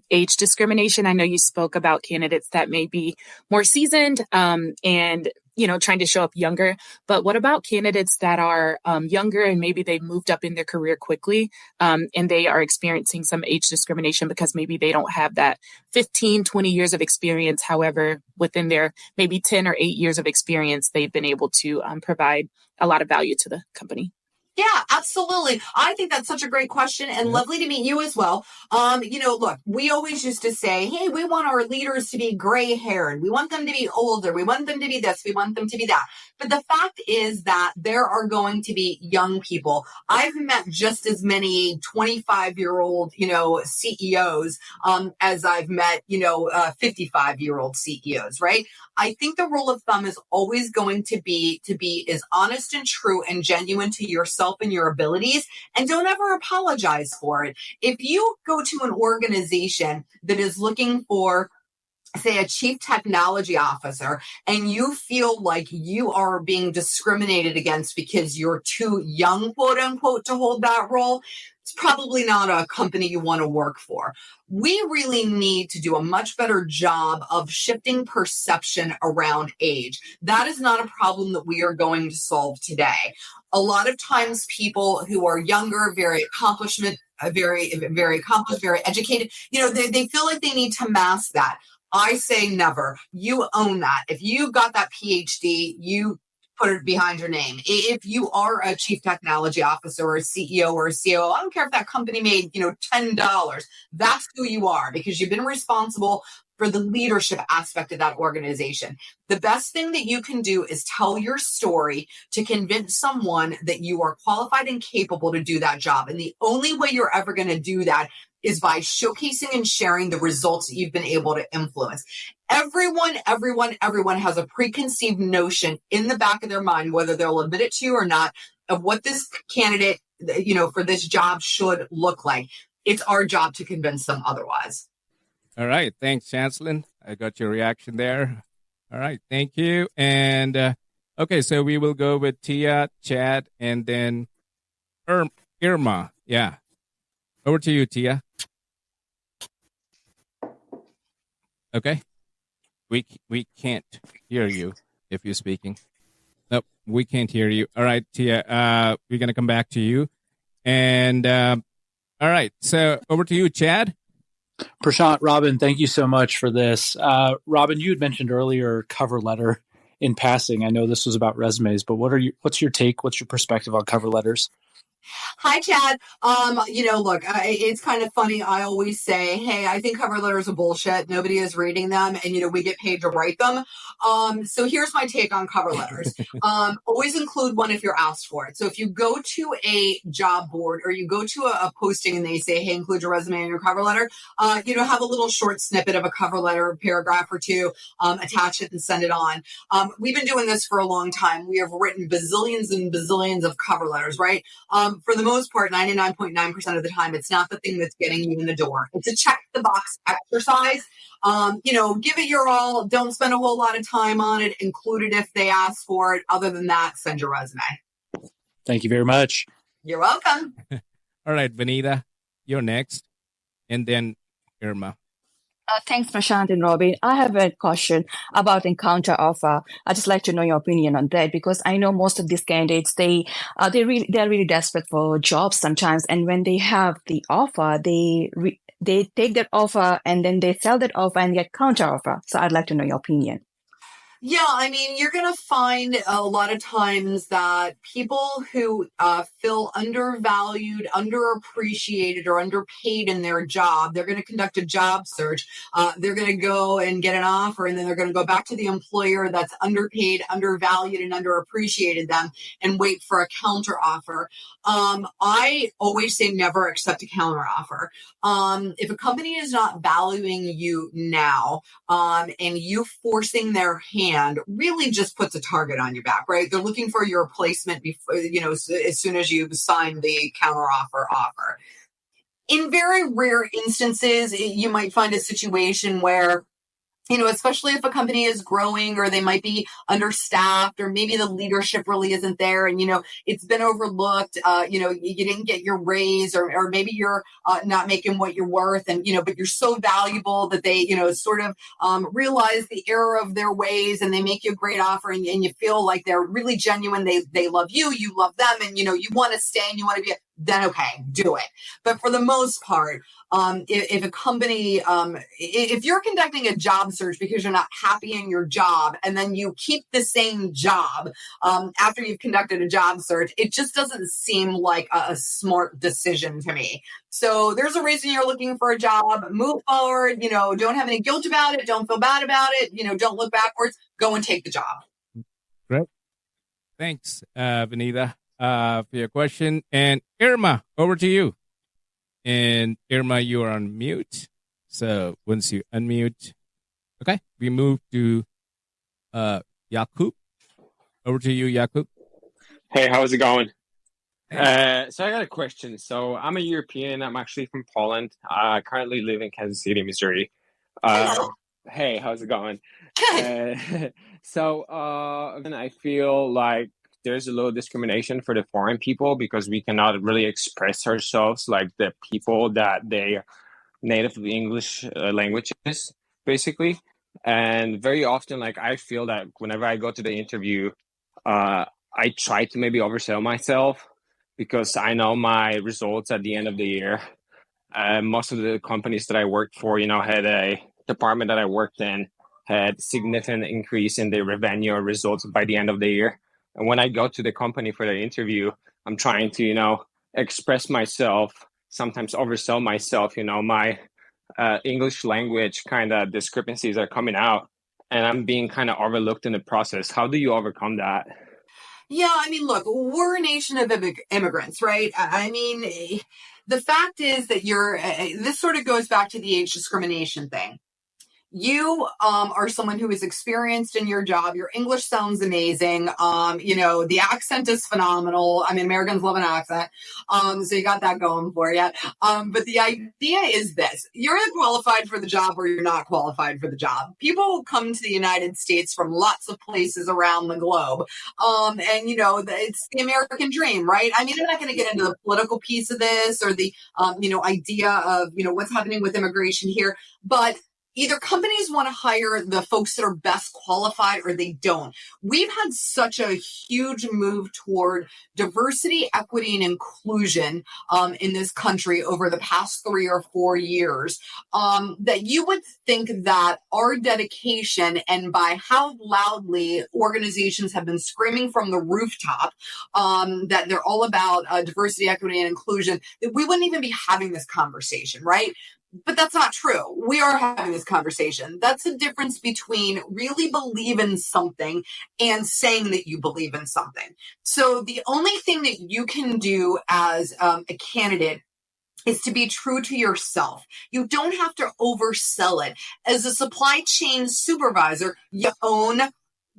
age discrimination. I know you spoke about candidates that may be more seasoned and trying to show up younger. But what about candidates that are younger and maybe they've moved up in their career quickly and they are experiencing some age discrimination because maybe they don't have that 15, 20 years of experience. However, within their maybe 10 or 8 years of experience, they've been able to provide a lot of value to the company. Yeah, absolutely. I think that's such a great question, and lovely to meet you as well. Look, we always used to say, hey, we want our leaders to be gray haired. We want them to be older. We want them to be this. We want them to be that. But the fact is that there are going to be young people. I've met just as many 25-year-old, CEOs as I've met, 55-year-old CEOs, right? I think the rule of thumb is always going to be as honest and true and genuine to yourself yourself and your abilities, and don't ever apologize for it. If you go to an organization that is looking for, say, a chief technology officer, and you feel like you are being discriminated against because you're too young, quote unquote, to hold that role, it's probably not a company you want to work for. We really need to do a much better job of shifting perception around age. That is not a problem that we are going to solve today. A lot of times people who are younger, very accomplished, very educated, they feel like they need to mask that. I say never. You own that. If you got that PhD, you put it behind your name. If you are a chief technology officer or a CEO or a COO, I don't care if that company made, $10. That's who you are, because you've been responsible for the leadership aspect of that organization. The best thing that you can do is tell your story to convince someone that you are qualified and capable to do that job. And the only way you're ever going to do that is by showcasing and sharing the results that you've been able to influence. Everyone has a preconceived notion in the back of their mind, whether they'll admit it to you or not, of what this candidate, for this job should look like. It's our job to convince them otherwise. All right. Thanks, Chancelyn. I got your reaction there. All right. Thank you. And okay, so we will go with Tia, Chad, and then Irma. Yeah. Over to you, Tia. Okay. We can't hear you if you're speaking. Nope, we can't hear you. All right, Tia, we're going to come back to you. And all right, so over to you, Chad. Prashant, Robynn, thank you so much for this. Robynn, you had mentioned earlier cover letter in passing. I know this was about resumes, but what's your take? What's your perspective on cover letters? Hi, Chad. Look, it's kind of funny. I always say, hey, I think cover letters are bullshit. Nobody is reading them, and, we get paid to write them. So here's my take on cover letters. Always include one if you're asked for it. So if you go to a job board or you go to a posting and they say, hey, include your resume in your cover letter, have a little short snippet of a cover letter, a paragraph or two, attach it and send it on. We've been doing this for a long time. We have written bazillions and bazillions of cover letters, right? For the most part, 99.9% of the time, it's not the thing that's getting you in the door. It's a check the box exercise. Give it your all. Don't spend a whole lot of time on it. Include it if they ask for it. Other than that, send your resume. Thank you very much. You're welcome. All right, Vanita, you're next. And then Irma. Thanks, Prashant and Robynn. I have a question about encounter offer. I'd just like to know your opinion on that, because I know most of these candidates, they're really desperate for jobs sometimes, and when they have the offer, they take that offer and then they sell that offer and get counter offer. So I'd like to know your opinion. Yeah, I mean, you're going to find a lot of times that people who feel undervalued, underappreciated, or underpaid in their job, they're going to conduct a job search. They're going to go and get an offer, and then they're going to go back to the employer that's underpaid, undervalued, and underappreciated them and wait for a counter offer. I always say never accept a counter offer. If a company is not valuing you now, and you forcing their hand really just puts a target on your back, right? They're looking for your replacement before, as soon as you sign the counter offer. In very rare instances, you might find a situation where, especially if a company is growing or they might be understaffed, or maybe the leadership really isn't there and, it's been overlooked, you didn't get your raise, or maybe you're not making what you're worth, and, but you're so valuable that they, sort of realize the error of their ways, and they make you a great offer, and you feel like they're really genuine. They love you, you love them, and, you want to stay and you want to be, then okay, do it. But for the most part, if a company, if you're conducting a job search because you're not happy in your job, and then you keep the same job after you've conducted a job search, it just doesn't seem like a smart decision to me. So there's a reason you're looking for a job. Move forward. Don't have any guilt about it. Don't feel bad about it. Don't look backwards. Go and take the job. Great. Thanks, Vanita, for your question. And Irma, over to you. And Irma, you are on mute. So once you unmute, okay, we move to Jakub. Over to you, Jakub. Hey, how's it going? So I got a question. So I'm a European. I'm actually from Poland. I currently live in Kansas City, Missouri. Hello. Hey, how's it going? Good. And I feel like there's a little discrimination for the foreign people because we cannot really express ourselves like the people that they native English languages, basically. And very often, like I feel that whenever I go to the interview, I try to maybe oversell myself because I know my results at the end of the year. Most of the companies that I worked for, had a department that I worked in had significant increase in their revenue or results by the end of the year. And when I go to the company for the interview, I'm trying to, express myself, sometimes oversell myself, my English language kind of discrepancies are coming out and I'm being kind of overlooked in the process. How do you overcome that? Yeah, I mean, look, we're a nation of immigrants, right? I mean, the fact is that this sort of goes back to the age discrimination thing. You are someone who is experienced in your job. Your English sounds amazing. The accent is phenomenal. I mean, Americans love an accent. So you got that going for you. But the idea is this. You're either qualified for the job or you're not qualified for the job. People come to the United States from lots of places around the globe. It's the American dream, right? I mean, I'm not going to get into the political piece of this or the, idea of, what's happening with immigration here, but either companies want to hire the folks that are best qualified or they don't. We've had such a huge move toward diversity, equity, and inclusion in this country over the past 3 or 4 years that you would think that our dedication and by how loudly organizations have been screaming from the rooftop that they're all about diversity, equity, and inclusion, that we wouldn't even be having this conversation, right? But that's not true. We are having this conversation. That's the difference between really believe in something and saying that you believe in something. So the only thing that you can do as a candidate is to be true to yourself. You don't have to oversell it. As a supply chain supervisor, you own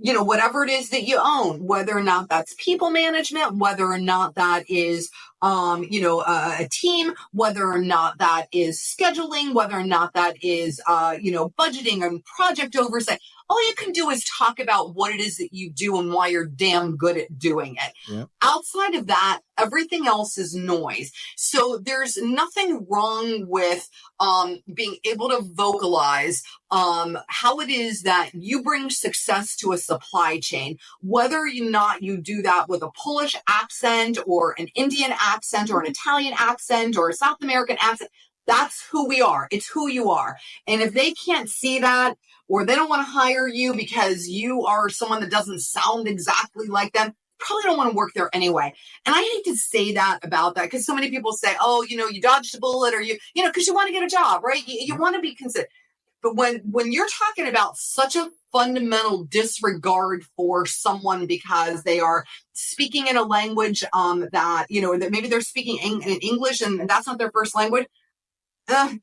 whatever it is that you own, whether or not that's people management, whether or not that is, a team, whether or not that is scheduling, whether or not that is, budgeting and project oversight. All you can do is talk about what it is that you do and why you're damn good at doing it. Yeah. Outside of that, everything else is noise. So there's nothing wrong with being able to vocalize how it is that you bring success to a supply chain, whether or not you do that with a Polish accent or an Indian accent or an Italian accent or a South American accent. That's who we are. It's who you are. And if they can't see that, or they don't want to hire you because you are someone that doesn't sound exactly like them, probably don't want to work there anyway. And I hate to say that about that because so many people say, oh, you dodged a bullet or because you want to get a job, right? You want to be considered. But when you're talking about such a fundamental disregard for someone because they are speaking in a language that maybe they're speaking in English and that's not their first language,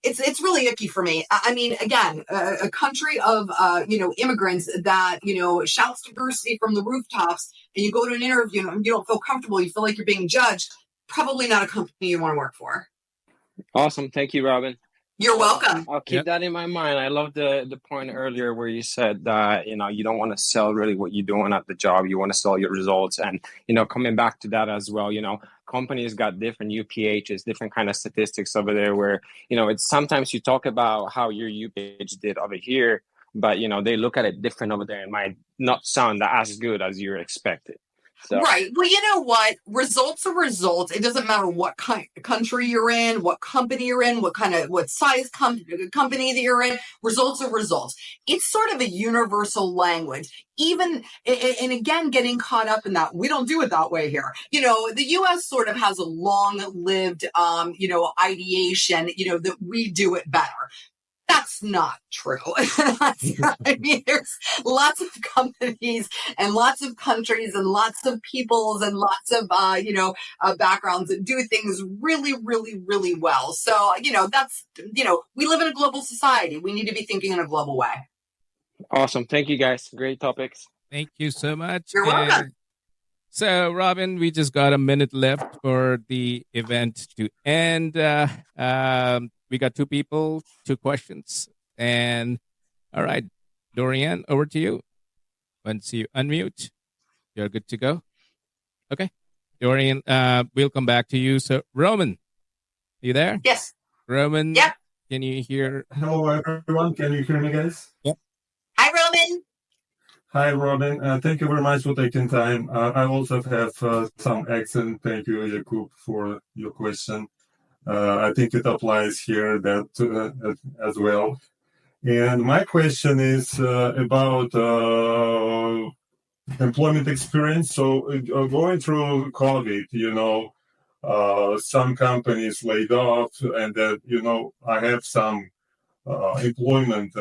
it's really icky for me. I mean, again, a country of immigrants that shouts diversity from the rooftops, and you go to an interview and you don't feel comfortable, you feel like you're being judged. Probably not a company you want to work for. Awesome, thank you, Robyn. You're welcome. I'll keep that in my mind. I love the point earlier where you said that, you don't want to sell really what you're doing at the job. You want to sell your results. And, coming back to that as well, companies got different UPHs, different kind of statistics over there where, it's sometimes you talk about how your UPH did over here, but, they look at it different over there and might not sound as good as you're expected. So. Right. Well, you know what? Results are results. It doesn't matter what country you're in, what company you're in, what size company that you're in. Results are results. It's sort of a universal language. Even, and again, getting caught up in that, we don't do it that way here. The U.S. sort of has a long-lived, ideation, that we do it better. That's not true. I mean, there's lots of companies and lots of countries and lots of peoples and lots of, backgrounds that do things really, really, really well. So, that's, we live in a global society. We need to be thinking in a global way. Awesome. Thank you, guys. Great topics. Thank you so much. You're welcome. So, Robyn, we just got a minute left for the event to end. We got two people, two questions. And all right, Dorian, over to you. Once you unmute, you're good to go. Okay. Dorian, we'll come back to you. So, Roman, you there? Yes. Roman, Yep. Can you hear? Hello, everyone. Can you hear me, guys? Yep. Hi, Roman. Hi, Robyn. Thank you very much for taking time. I also have some accent. Thank you, Jakub, for your question. I think it applies here that as well. And my question is about employment experience. So going through COVID, some companies laid off, and I have some employment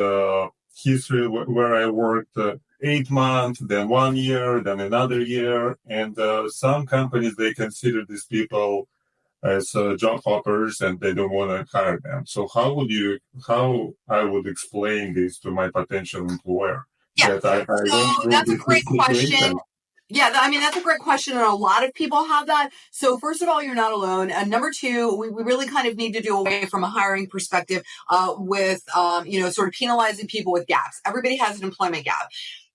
history where I worked 8 months, then 1 year, then another year, and some companies, they consider these people as job hoppers and they don't want to hire them. So how I would explain this to my potential employer? Yeah, that I went through that's a this great question. situation? Yeah, that's a great question, and a lot of people have that. So first of all, you're not alone. And number two, we really kind of need to do away from a hiring perspective with, sort of penalizing people with gaps. Everybody has an employment gap.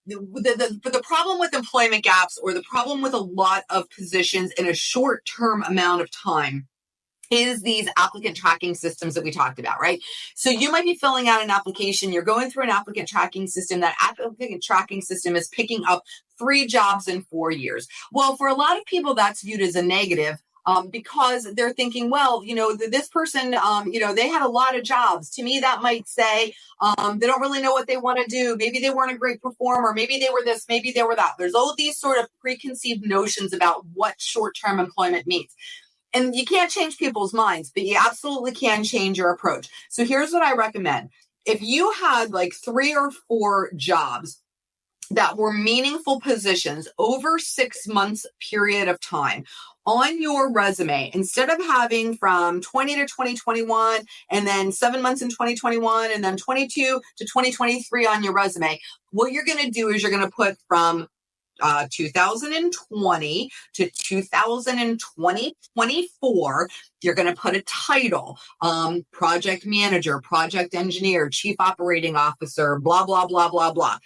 But the problem with employment gaps, or the problem with a lot of positions in a short-term amount of time, is these applicant tracking systems that we talked about, right? So you might be filling out an application, you're going through an applicant tracking system. That applicant tracking system is picking up 3 jobs in 4 years. Well, for a lot of people, that's viewed as a negative. Because they're thinking, well, this person, they had a lot of jobs. To me, that might say they don't really know what they want to do. Maybe they weren't a great performer. Maybe they were this, maybe they were that. There's all these sort of preconceived notions about what short-term employment means. And you can't change people's minds, but you absolutely can change your approach. So here's what I recommend. If you had like 3 or 4 jobs that were meaningful positions over 6 months period of time on your resume, instead of having from 20 to 2021 and then 7 months in 2021 and then 22 to 2023 on your resume, what you're going to do is you're going to put from 2020 to 2024, you're going to put a title, project manager, project engineer, chief operating officer, blah, blah, blah, blah, blah.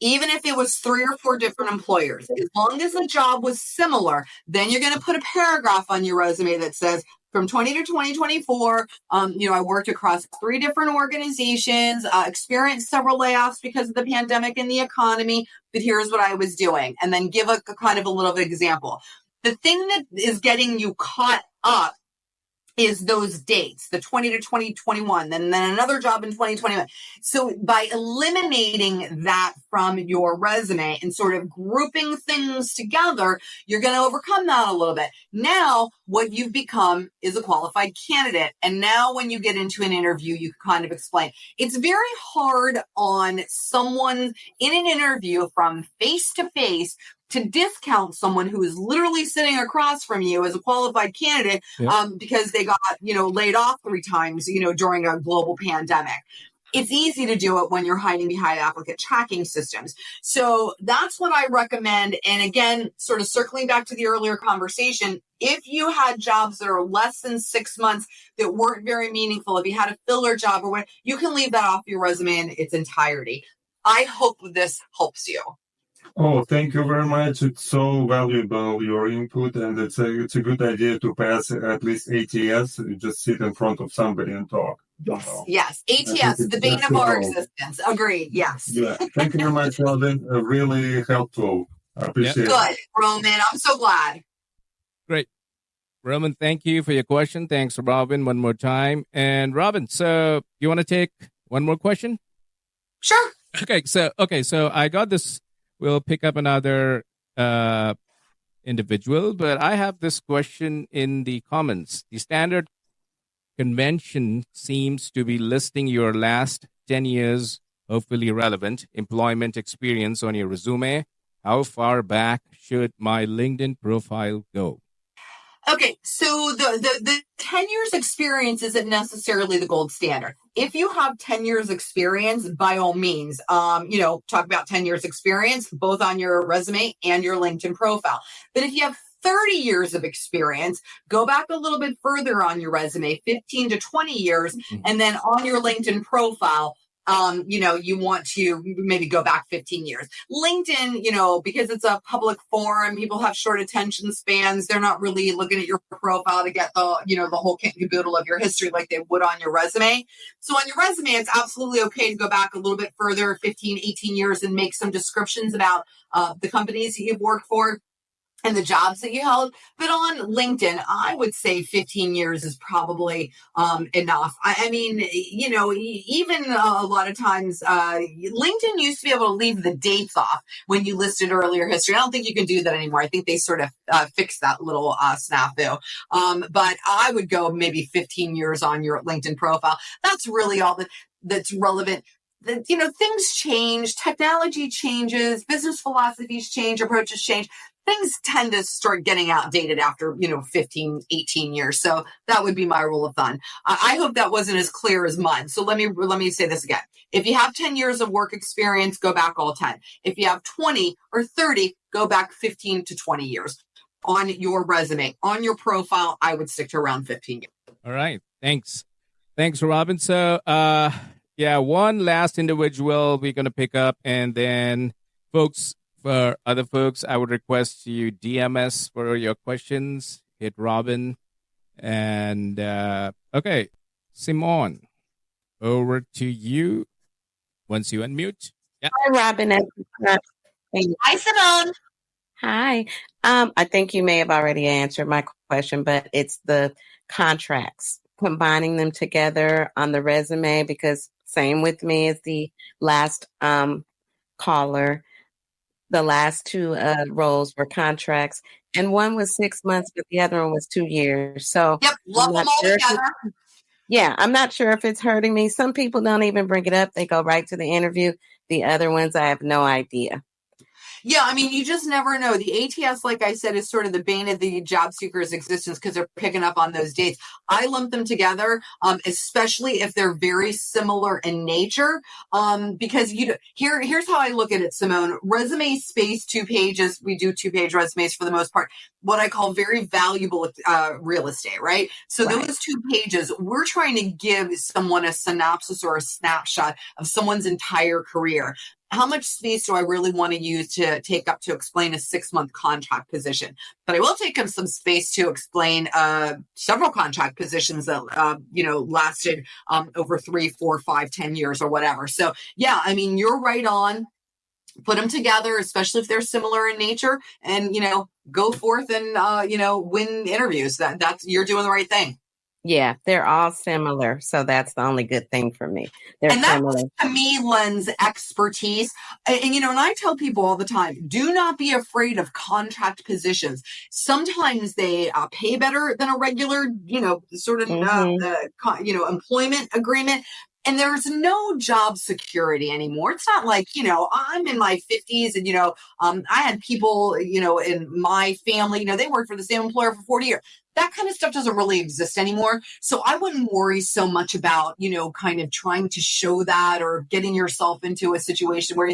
Even if it was 3 or 4 different employers, as long as the job was similar, then you're going to put a paragraph on your resume that says, from 20 to 2024, I worked across 3 different organizations, experienced several layoffs because of the pandemic and the economy, but here's what I was doing. And then give a kind of a little bit of example. The thing that is getting you caught up is those dates, the 20 to 2021, then another job in 2021. So by eliminating that from your resume and sort of grouping things together, you're going to overcome that a little bit. Now, what you've become is a qualified candidate. And now when you get into an interview, you can kind of explain. It's very hard on someone in an interview from face to face to discount someone who is literally sitting across from you as a qualified candidate, because they got, laid off 3 times, during a global pandemic. It's easy to do it when you're hiding behind applicant tracking systems. So that's what I recommend. And again, sort of circling back to the earlier conversation, if you had jobs that are less than 6 months that weren't very meaningful, if you had a filler job or whatever, you can leave that off your resume in its entirety. I hope this helps you. Oh, thank you very much. It's so valuable, your input, and it's a good idea to pass at least ATS. Just sit in front of somebody and talk. Yes. ATS, the bane of our existence. Agreed. Yes. Yeah. Thank you very much, Robyn. Really helpful. I appreciate it. Good, Roman. I'm so glad. Great. Roman, thank you for your question. Thanks, Robyn, one more time. And Robyn, so you want to take one more question? Sure. Okay. So I got this. We'll pick up another individual, but I have this question in the comments. The standard convention seems to be listing your last 10 years, hopefully relevant, employment experience on your resume. How far back should my LinkedIn profile go? Okay, so the 10 years experience isn't necessarily the gold standard. If you have 10 years experience, by all means, talk about 10 years experience, both on your resume and your LinkedIn profile. But if you have 30 years of experience, go back a little bit further on your resume, 15 to 20 years, and then on your LinkedIn profile, you want to maybe go back 15 years. LinkedIn, because it's a public forum, people have short attention spans. They're not really looking at your profile to get the whole kit and caboodle of your history like they would on your resume. So on your resume, it's absolutely okay to go back a little bit further, 15, 18 years, and make some descriptions about the companies that you've worked for and the jobs that you held. But on LinkedIn, I would say 15 years is probably enough. I mean, even a lot of times, LinkedIn used to be able to leave the dates off when you listed earlier history. I don't think you can do that anymore. I think they sort of fixed that little snafu. But I would go maybe 15 years on your LinkedIn profile. That's really all that's relevant. Things change, technology changes, business philosophies change, approaches change. Things tend to start getting outdated after, 15, 18 years. So that would be my rule of thumb. I hope that wasn't as clear as mine. So let me say this again. If you have 10 years of work experience, go back all 10. If you have 20 or 30, go back 15 to 20 years. On your resume, on your profile, I would stick to around 15 years. All right. Thanks, Robynn. So, one last individual we're going to pick up, and then for other folks, I would request you DM us for your questions. Hit Robynn. And, okay, Simone, over to you once you unmute. Yeah. Hi, Robynn. Hi, Simone. Hi. I think you may have already answered my question, but it's the contracts, combining them together on the resume, because same with me as the last caller. The last two roles were contracts, and one was 6 months, but the other one was 2 years. So yep, lump them all together. I'm not sure if it's hurting me. Some people don't even bring it up. They go right to the interview. The other ones, I have no idea. Yeah, I mean, you just never know. The ATS, like I said, is sort of the bane of the job seeker's existence because they're picking up on those dates. I lump them together, especially if they're very similar in nature. Because here's how I look at it, Simone. Resume space 2 pages. We do 2-page resumes for the most part. What I call very valuable real estate, right? So right. Those 2 pages, we're trying to give someone a synopsis or a snapshot of someone's entire career. How much space do I really want to use to take up to explain a 6-month contract position? But I will take up some space to explain several contract positions that, lasted over 3, 4, 5, 10 years or whatever. So, yeah, I mean, you're right on. Put them together, especially if they're similar in nature, and, go forth and, win interviews. That's you're doing the right thing. Yeah, they're all similar. So that's the only good thing for me. They're similar. That, to me, lends expertise. And I tell people all the time, do not be afraid of contract positions. Sometimes they pay better than a regular, employment agreement. And there's no job security anymore. It's not like, I'm in my 50s and, I had people, in my family, they worked for the same employer for 40 years. That kind of stuff doesn't really exist anymore. So I wouldn't worry so much about, kind of trying to show that or getting yourself into a situation where,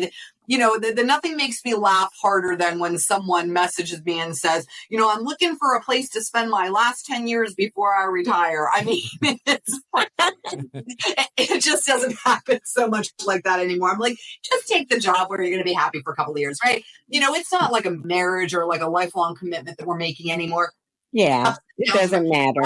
nothing makes me laugh harder than when someone messages me and says, I'm looking for a place to spend my last 10 years before I retire. I mean, it just doesn't happen so much like that anymore. I'm like, just take the job where you're going to be happy for a couple of years, right? It's not like a marriage or like a lifelong commitment that we're making anymore. Yeah, it doesn't matter.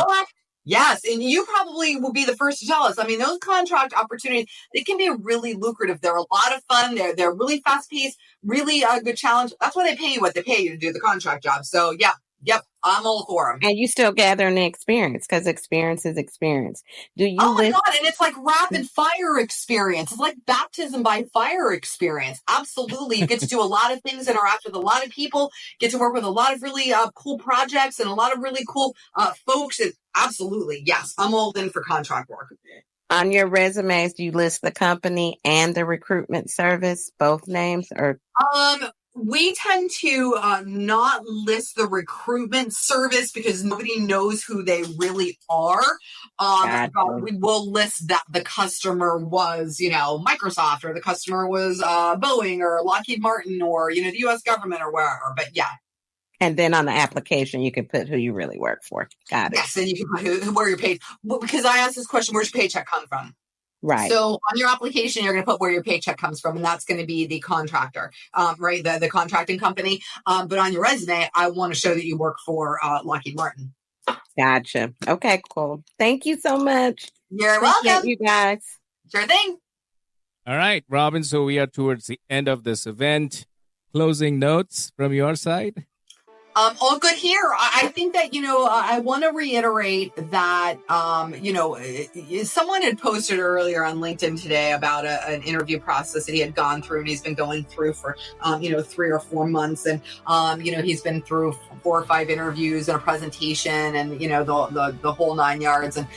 Yes, and you probably will be the first to tell us. I mean, those contract opportunities, they can be really lucrative. They're a lot of fun. They're really fast-paced, really good challenge. That's why they pay you what they pay you to do the contract job. So, yeah. Yep, I'm all for them. And you still gathering the experience, because experience is experience. Oh my God, and it's like rapid fire experience. It's like baptism by fire experience. Absolutely. You get to do a lot of things, interact with a lot of people, get to work with a lot of really cool projects and a lot of really cool folks. And absolutely, yes, I'm all in for contract work. On your resumes, do you list the company and the recruitment service, both names, or? We tend to not list the recruitment service because nobody knows who they really are. Gotcha. But we will list that the customer was, Microsoft, or the customer was Boeing or Lockheed Martin, or, the U.S. government or wherever. But yeah. And then on the application, you can put who you really work for. Got it. Yes, and you can put where your pay. Well, because I asked this question, where's your paycheck come from? Right. So on your application, you're going to put where your paycheck comes from, and that's going to be the contractor, right? The contracting company. But on your resume, I want to show that you work for Lockheed Martin. Gotcha. Okay, cool. Thank you so much. You're Appreciate welcome. you guys. Sure thing. All right, Robyn. So we are towards the end of this event. Closing notes from your side? All good here. I think that, I want to reiterate that, someone had posted earlier on LinkedIn today about an interview process that he had gone through, and he's been going through for, 3 or 4 months. And, he's been through 4 or 5 interviews and a presentation and, the whole 9 yards. And,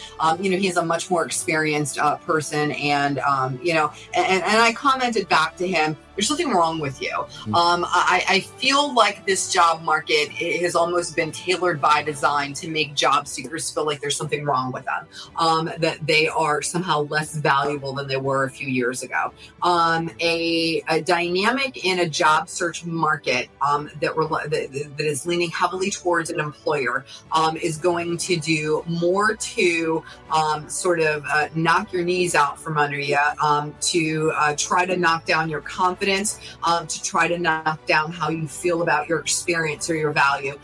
he's a much more experienced person. And, and I commented back to him, there's something wrong with you. I feel like this job market has almost been tailored by design to make job seekers feel like there's something wrong with them, that they are somehow less valuable than they were a few years ago. A dynamic in a job search market that is leaning heavily towards an employer is going to do more to knock your knees out from under you, to try to knock down your confidence, to try to knock down how you feel about your experience or your value,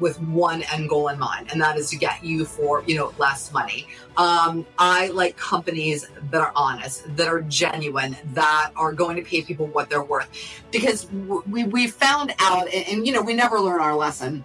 with one end goal in mind, and that is to get you for less money. I like companies that are honest, that are genuine, that are going to pay people what they're worth, because we found out, and we never learn our lesson,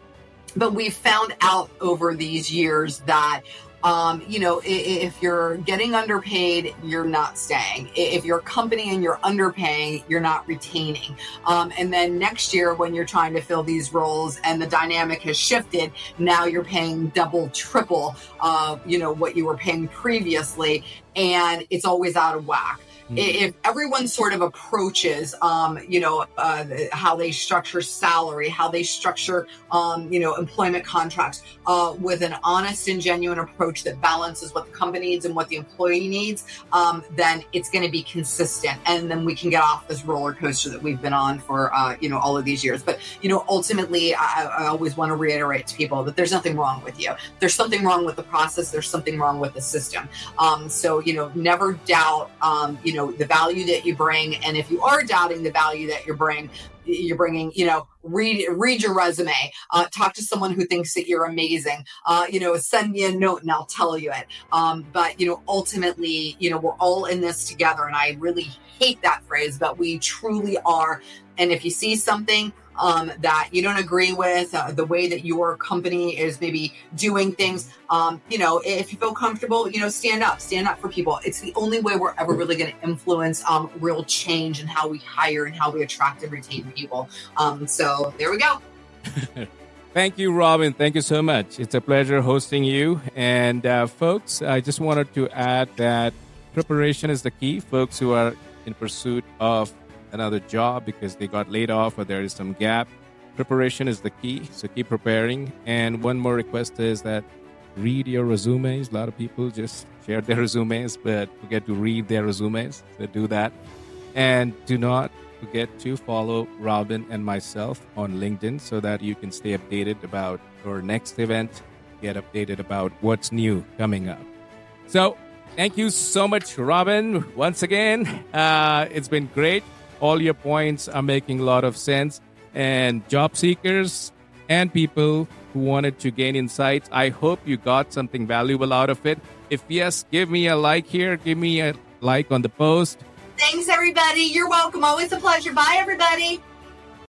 but we've found out over these years that if you're getting underpaid, you're not staying. If you're a company and you're underpaying, you're not retaining. And then next year, when you're trying to fill these roles and the dynamic has shifted, now you're paying double, triple, what you were paying previously, and it's always out of whack. If everyone sort of approaches, how they structure salary, how they structure, employment contracts, with an honest and genuine approach that balances what the company needs and what the employee needs, then it's going to be consistent. And then we can get off this roller coaster that we've been on for, all of these years. But, ultimately, I always want to reiterate to people that there's nothing wrong with you. There's something wrong with the process. There's something wrong with the system. So, never doubt, the value that you bring. And if you are doubting the value that you're bringing, read your resume, talk to someone who thinks that you're amazing, send me a note and I'll tell you it. But, ultimately, we're all in this together. And I really hate that phrase, but we truly are. And if you see something that you don't agree with, the way that your company is maybe doing things, if you feel comfortable, stand up for people. It's the only way we're ever really going to influence real change in how we hire and how we attract and retain people. So there we go. Thank you, Robyn. Thank you so much. It's a pleasure hosting you. And folks, I just wanted to add that preparation is the key. Folks who are in pursuit of another job because they got laid off or there is some gap, preparation is the key. So keep preparing. And one more request is that read your resumes. A lot of people just share their resumes but forget to read their resumes. So do that. And do not forget to follow Robyn and myself on LinkedIn so that you can stay updated about our next event, get updated about what's new coming up. So thank you so much, Robyn. Once again, it's been great. All your points are making a lot of sense. And job seekers and people who wanted to gain insights, I hope you got something valuable out of it. If yes, give me a like here. Give me a like on the post. Thanks, everybody. You're welcome. Always a pleasure. Bye, everybody.